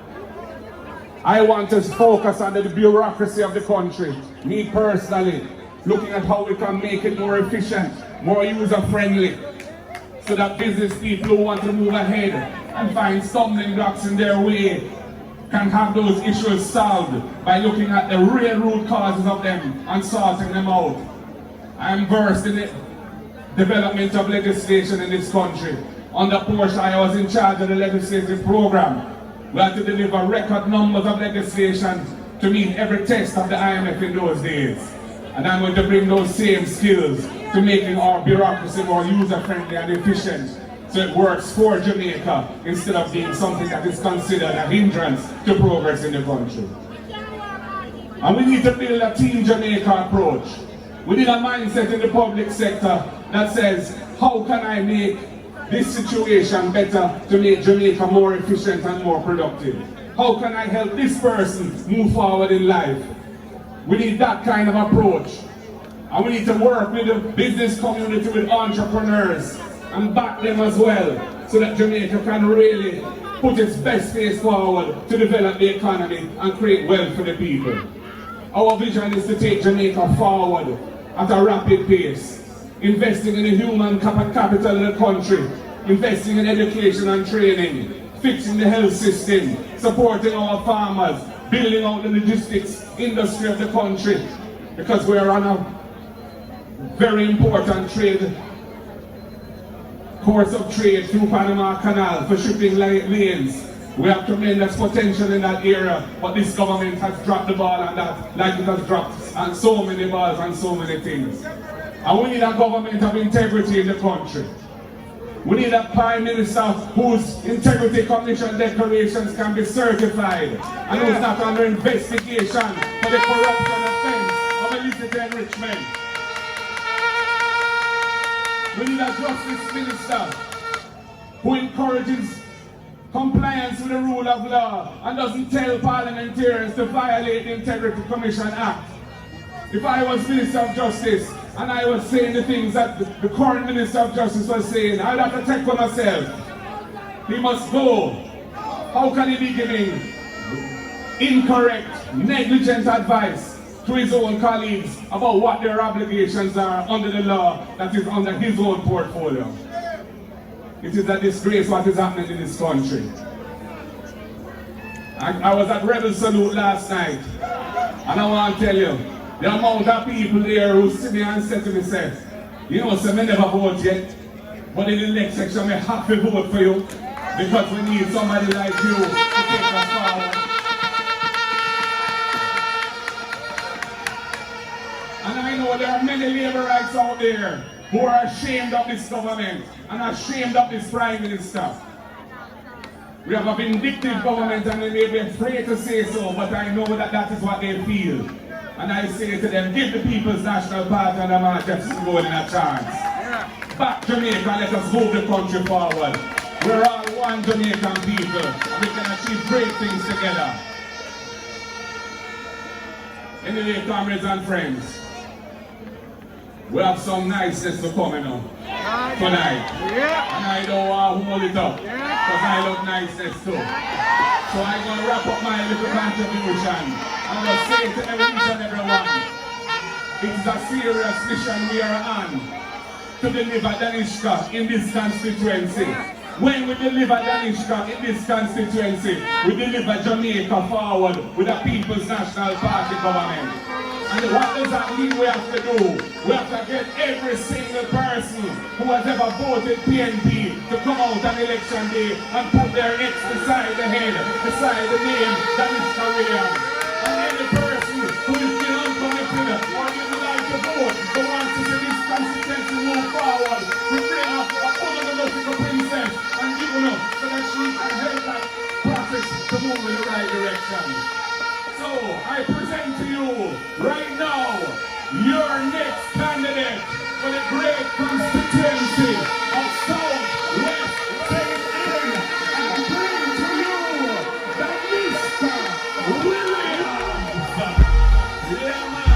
I want to focus on the bureaucracy of the country, me personally, looking at how we can make it more efficient, more user-friendly, so that business people who want to move ahead and find stumbling blocks in their way can have those issues solved by looking at the real root causes of them and sorting them out. I am versed in the development of legislation in this country. Under Porsche, I was in charge of the legislative program. We had to deliver record numbers of legislation to meet every test of the IMF in those days. And I'm going to bring those same skills to making our bureaucracy more user-friendly and efficient, so it works for Jamaica instead of being something that is considered a hindrance to progress in the country. And we need to build a Team Jamaica approach. We need a mindset in the public sector that says, how can I make this situation better to make Jamaica more efficient and more productive? How can I help this person move forward in life? We need that kind of approach. And we need to work with the business community, with entrepreneurs, and back them as well, so that Jamaica can really put its best face forward to develop the economy and create wealth for the people. Our vision is to take Jamaica forward at a rapid pace, investing in the human capital in the country, investing in education and training, fixing the health system, supporting our farmers, building out the logistics industry of the country, because we are on a very important course of trade through Panama Canal for shipping lanes. We have tremendous potential in that area, but this government has dropped the ball on that, like it has dropped on so many balls and so many things. And we need a government of integrity in the country. We need a Prime Minister whose integrity commission declarations can be certified and who's not under investigation for the corruption offense of illicit enrichment. We need a Justice Minister who encourages compliance with the rule of law and doesn't tell parliamentarians to violate the Integrity Commission Act. If I was Minister of Justice and I was saying the things that the current Minister of Justice was saying, I'd have to take for myself. He must go. How can he be giving incorrect, negligent advice to his own colleagues about what their obligations are under the law that is under his own portfolio? It is a disgrace what is happening in this country. I was at Rebel Salute last night, and I want to tell you, the amount of people there who see me and say to me, say, you know, so I never vote yet, but in the next section, I have to vote for you, because we need somebody like you to take us forward. And I know there are many labor rights out there who are ashamed of this government and ashamed of this Prime Minister. We have a vindictive government and they may be afraid to say so, but I know that that is what they feel. And I say to them, give the People's National Party and the man Jefferson Golden a chance. Back Jamaica, let us move the country forward. We're all one Jamaican people and we can achieve great things together. Anyway, comrades and friends, we have some niceness to come tonight. And I don't want to hold it up, because I love niceness too. So I'm going to wrap up my little contribution. I'm going to say to each and everyone, it's a serious mission we are on to deliver Danishka in this constituency. When we deliver Danishka in this constituency, we deliver Jamaica forward with a People's National Party government. And what does that mean we have to do? We have to get every single person who has ever voted PNP to come out on election day and put their X beside the head, beside the name DANISHKA Williams. And any person who is still uncommitted or didn't like to vote, who wants to see this constituency move forward, we bring up a political princess and give her so that she can help that process to move in the right direction. So, I present to you right now your next candidate for the great constituency of South West Dayton, and I bring to you DANISHKA Williams. Yeah, man.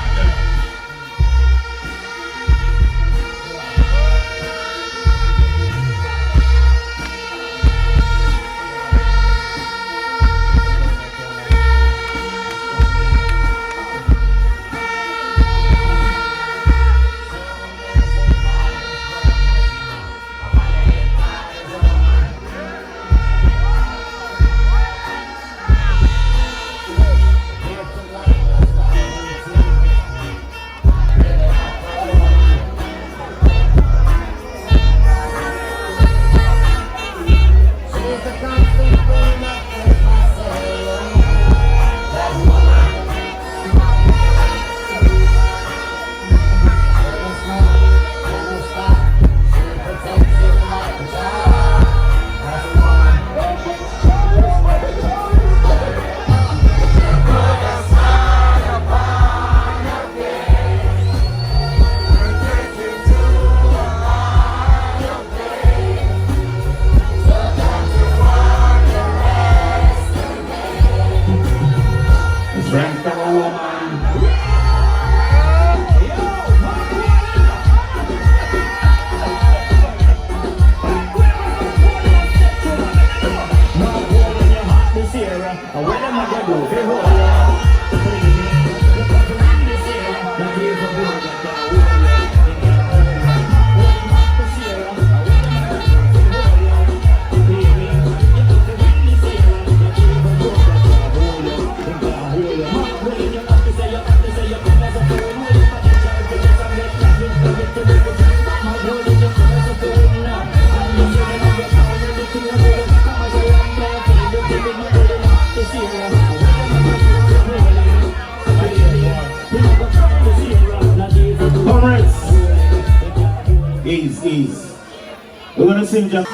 We're gonna sing just.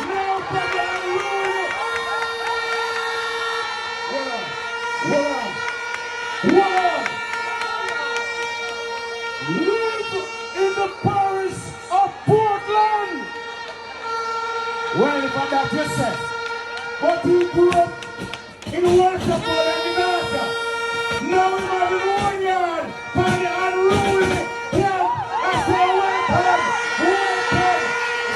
Live in the parish of Portland. Well, if I'm that yourself, but you grew up in worship hall and in Gaza. Now we have in 1 yard by the unruly camp. I say welcome, welcome.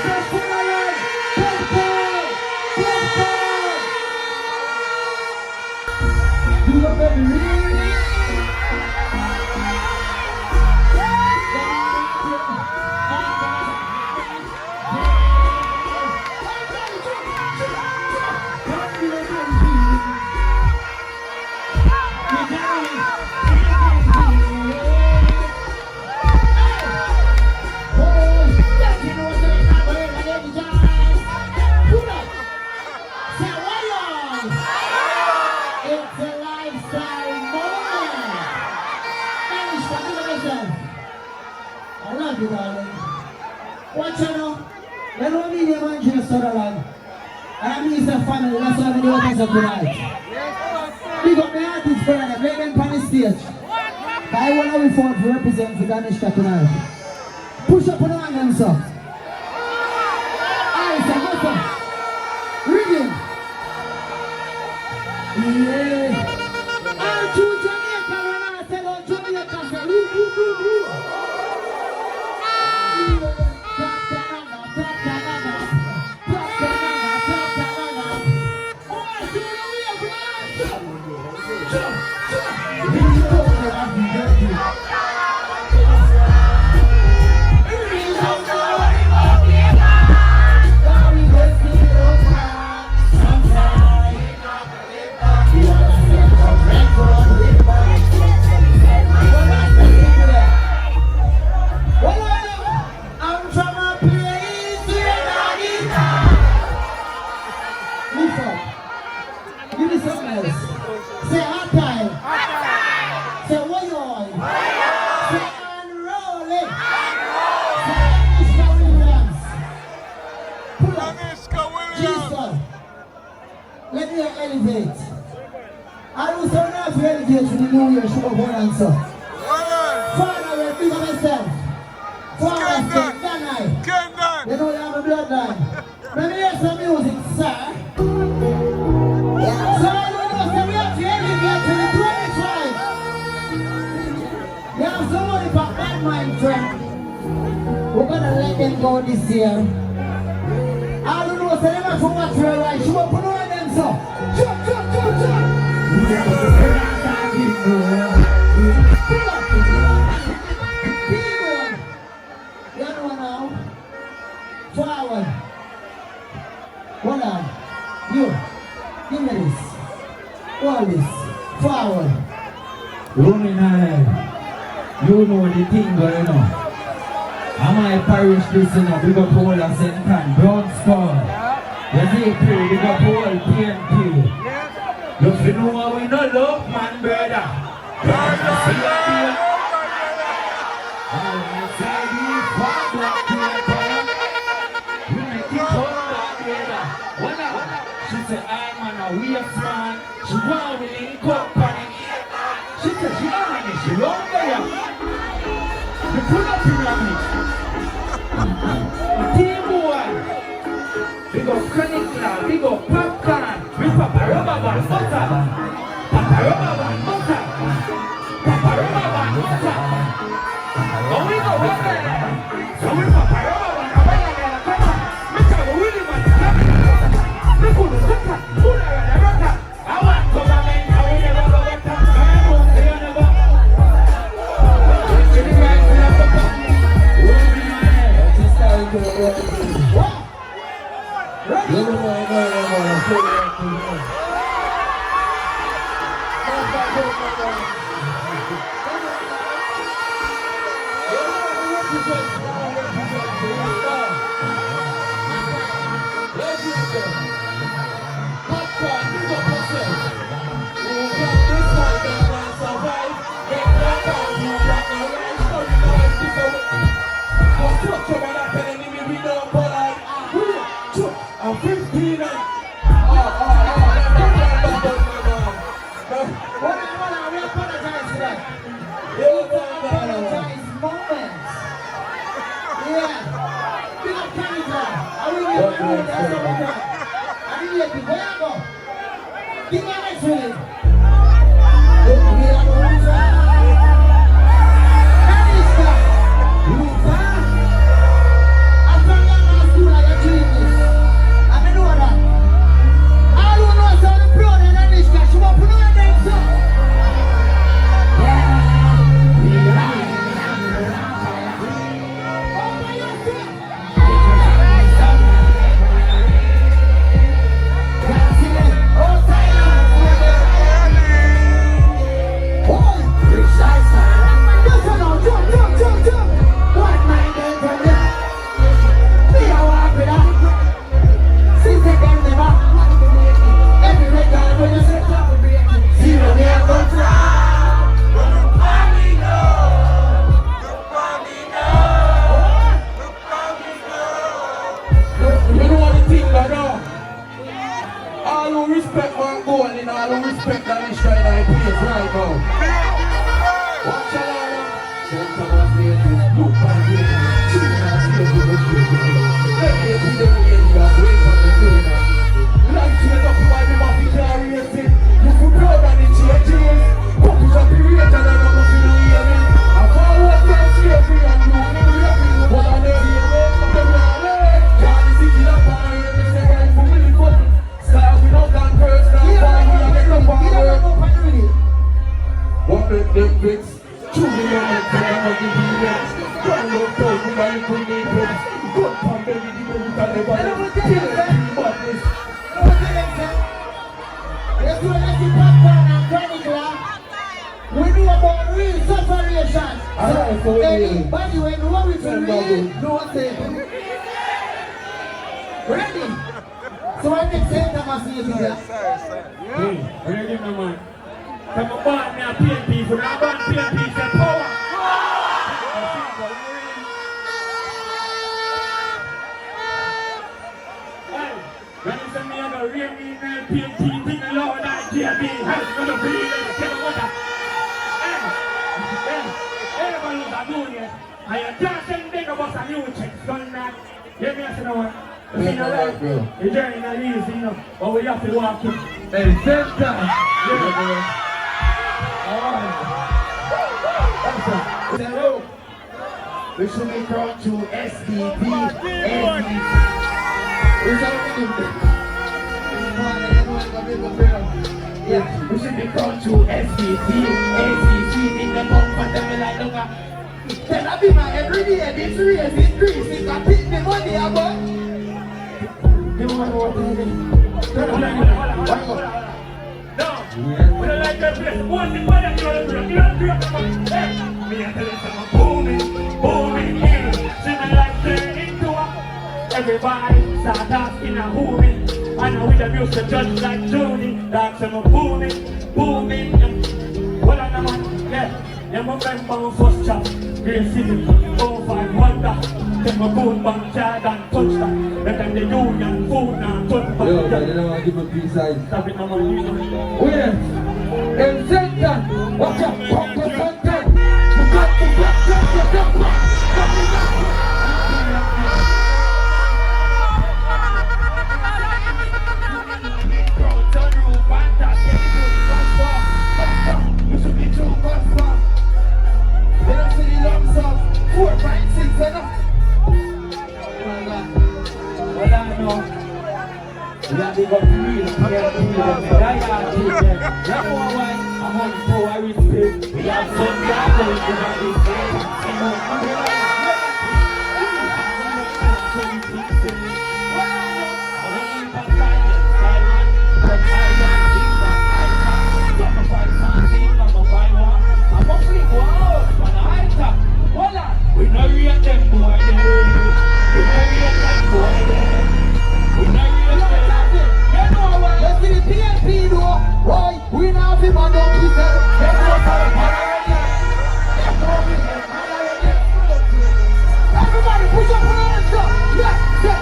Say Sinaland, Popcaan, Popcaan. You are very real. Watch out now. Let me be the man just Sutherland. And me is a family, that's why we do it as a tonight. Big up the artists, brother, play them on the stage. I want to be forward to represent for DANISHKA tonight. Push up on the hand and so. Alright, so go for rigging. Yeah. All true Jamaica, when I tell on Jamaica, say, woo. Let me elevate. I was so nice to elevate to the New Year show of one answer. Father, we big of myself. Father, Skeng Don. You know you have a bloodline. Let me hear some music, sir. So I don't know, so we have to elevate to the 25. You have somebody for bad mind, friend. We're gonna let them go this year. I don't know, so they might for what you're right. She will put on them, so. Jump. You know now. Forward. Hold on. You. Give me this. Hold this. Forward. Running ahead. You know the thing going on. Am I parish this in a big up hole at St. Can, Brown Skull. You see, big up hole, PNP. Look, you know what we know, love, man, brother. She said, I'm on a weird man. She want to link up on it. She said, she don't want it, she don't care. You put up pyramid. Team one. Big up Canicla, big up Popcaan. We Papa Rubber Band Butter. Papa Rubber Band Butter. Papa Rubber Band Butter. Oh, we go over there. So we Papa Rubber Band Butter. We tell you really much. We put the butter. Put her in the butter. I want government. I will never go better. I won't say you never. What? Where you go? Give me a next minute. I don't respect DANISHKA in our place right now. Watch out. Center was made with blue foundation. Children are still with the children. Let me see the way you are going from the children. Like to get up in my mouth, you can't raise it. You feel proud of the changes. Focus on the rate and I'm not going to hear me. I'm all what I'm slavery and you will hear me. But I'm not here. Them are there. Can't be sitting up on the way. Say right for me. Start without that first now. What make them fix? Truly on the time of the events. Don't look down, we are in the events. Don't come baby, you will never kill madness. Let's do a little Popcaan and Gabrielle. We know about real separation. So anybody when you want to read, no thing. Ready? So I next time I see you here. Hey, ready my man. Come on, born now PNP, so now born PNP, say power. Hey, when you say me I'm gonna real me now PNP, bring the Lord I can't be help, I'm gonna breathe and get the water. Hey, everybody knows I'm doing it. I am just saying big about a new check, done that. Hear me, I say no one. The journey not easy, you know, but we have to walk it. Hey, center. We should be crowned to SDP. We should be crowned to SDP. ACC in the bump for them like longer. Tell I be my every day, this race increase. If I pick the money, I want. Give me one more thing. No, we don't like that place. One thing, one thing, you don't agree. Me and tell you something, booming here. See me like turn into a. Everybody start asking a who me. And with the music just like Joni. That's some booming. Well, I'm a man, yeah. I'm a member of first chap. Green City, 05 Wonder. Them a good bank child and touch that. Let them the union food and touch back. Yo, but you don't want to give a peace sign. Stop it, no more. Where? In center. Watch out. Pop the center. You got to block. You should be too fast. They don't see the long songs. 4, 5, 6, enough. Well, I know. We have to go to real. We have to do them. I got to do them. You know why? I'm on the floor. I respect. We have some guys going to have this game. We know you at them boy. We know you at them boy. We know you at them. You know what? Let's see the PNP do. Why? We now have him on the officer. Everybody push up your hands up. Yes, yes.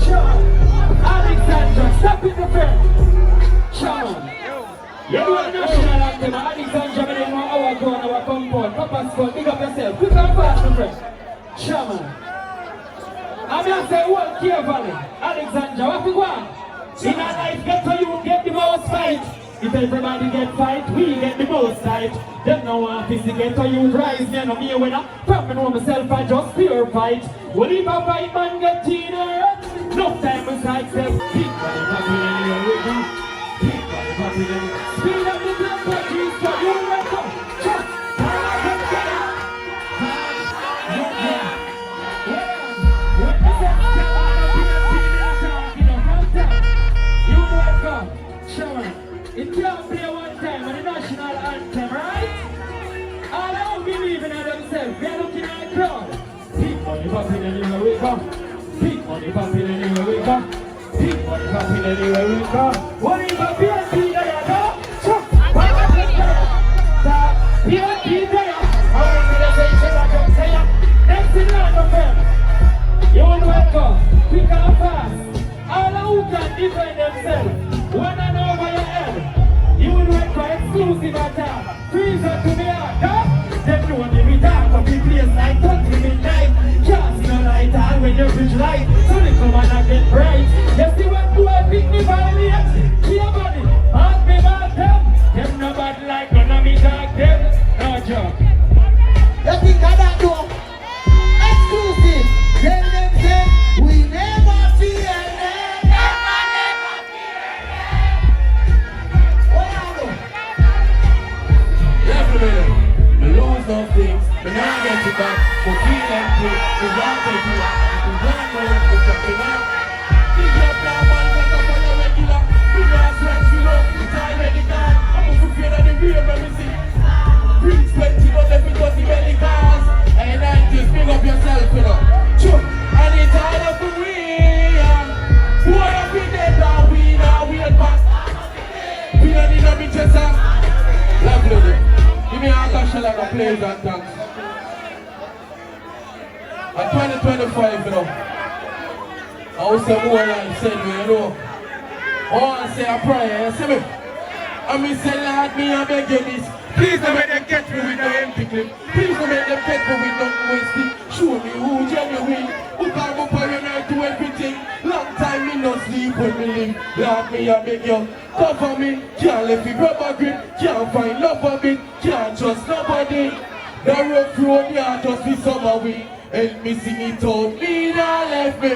Sure. Alexandra, step in the front. You do a national anthem, Alexandra, our compound, Papa Scott, big up yourself. Quick and fast. my friend. Shaman. I'm going to say, well, carefully. Alexandra, what you want? In a life, get to you, get the most fight. If everybody get fight, we get the most fight. Them no one to get to you, rise, me no me winner. From me know myself, I just pure fight. Well, if a fight man get cheater, no time we side step. Keep on popping anywhere we go. Keep on popping anywhere. Speed up the tempo, keep on you right now. Just it can't play one time on the national anthem, right? All I don't believe in themselves, they're looking at the crowd. Big money popping anywhere we go. Big money popping anywhere we go. Big money popping anywhere we go. What if a PNP there, you know? Chuck! PNP there! How is it that they say what I'm saying? Next in line of them. You want to welcome? Quick and fast. All who can defend themselves. When I know over your head, you will wait for exclusive attack. Freeze up to me out, huh? Them know the retard, but we place like 30 midnight. Can't see no light on when you reach light. So they come and get bright. You see what do I pick me violate? Keep body, ask me about them. Them nobody like none of me talk them. No joke. You think I don't know? Exclusive. Tell them say, we never fear them. Me lose no things, me now get it back. But feel empty, me want to do it. Me want to know me jumping up. Big up now, man, get up on your regular. Big ass rent, fill up, it's already gone. I'm afraid of the real when we see. Brings 20, but if it was the belly cars. And I just big up yourself, you know. Sure, and it's all up for real. Boy, I've been dead now, we back. We don't need no bitches, lovely. Give me a cash like a plays and dance. At 2025, you know, I will say more like said, you know. Oh, I say a prayer, you see me? I mean, say, Lord, me, I beg you this. Please don't make them catch me with no empty clip. Please don't make them catch me with no wasting. Show me who genuine, who come up on your night to everything. Long time me no sleep when me live. Lord, me, I beg you. Cover me, can't let me rubber grip. Can't find love of it, can't trust nobody. The rough road, yeah, just be summer wind. Help me sing it out, me not left me.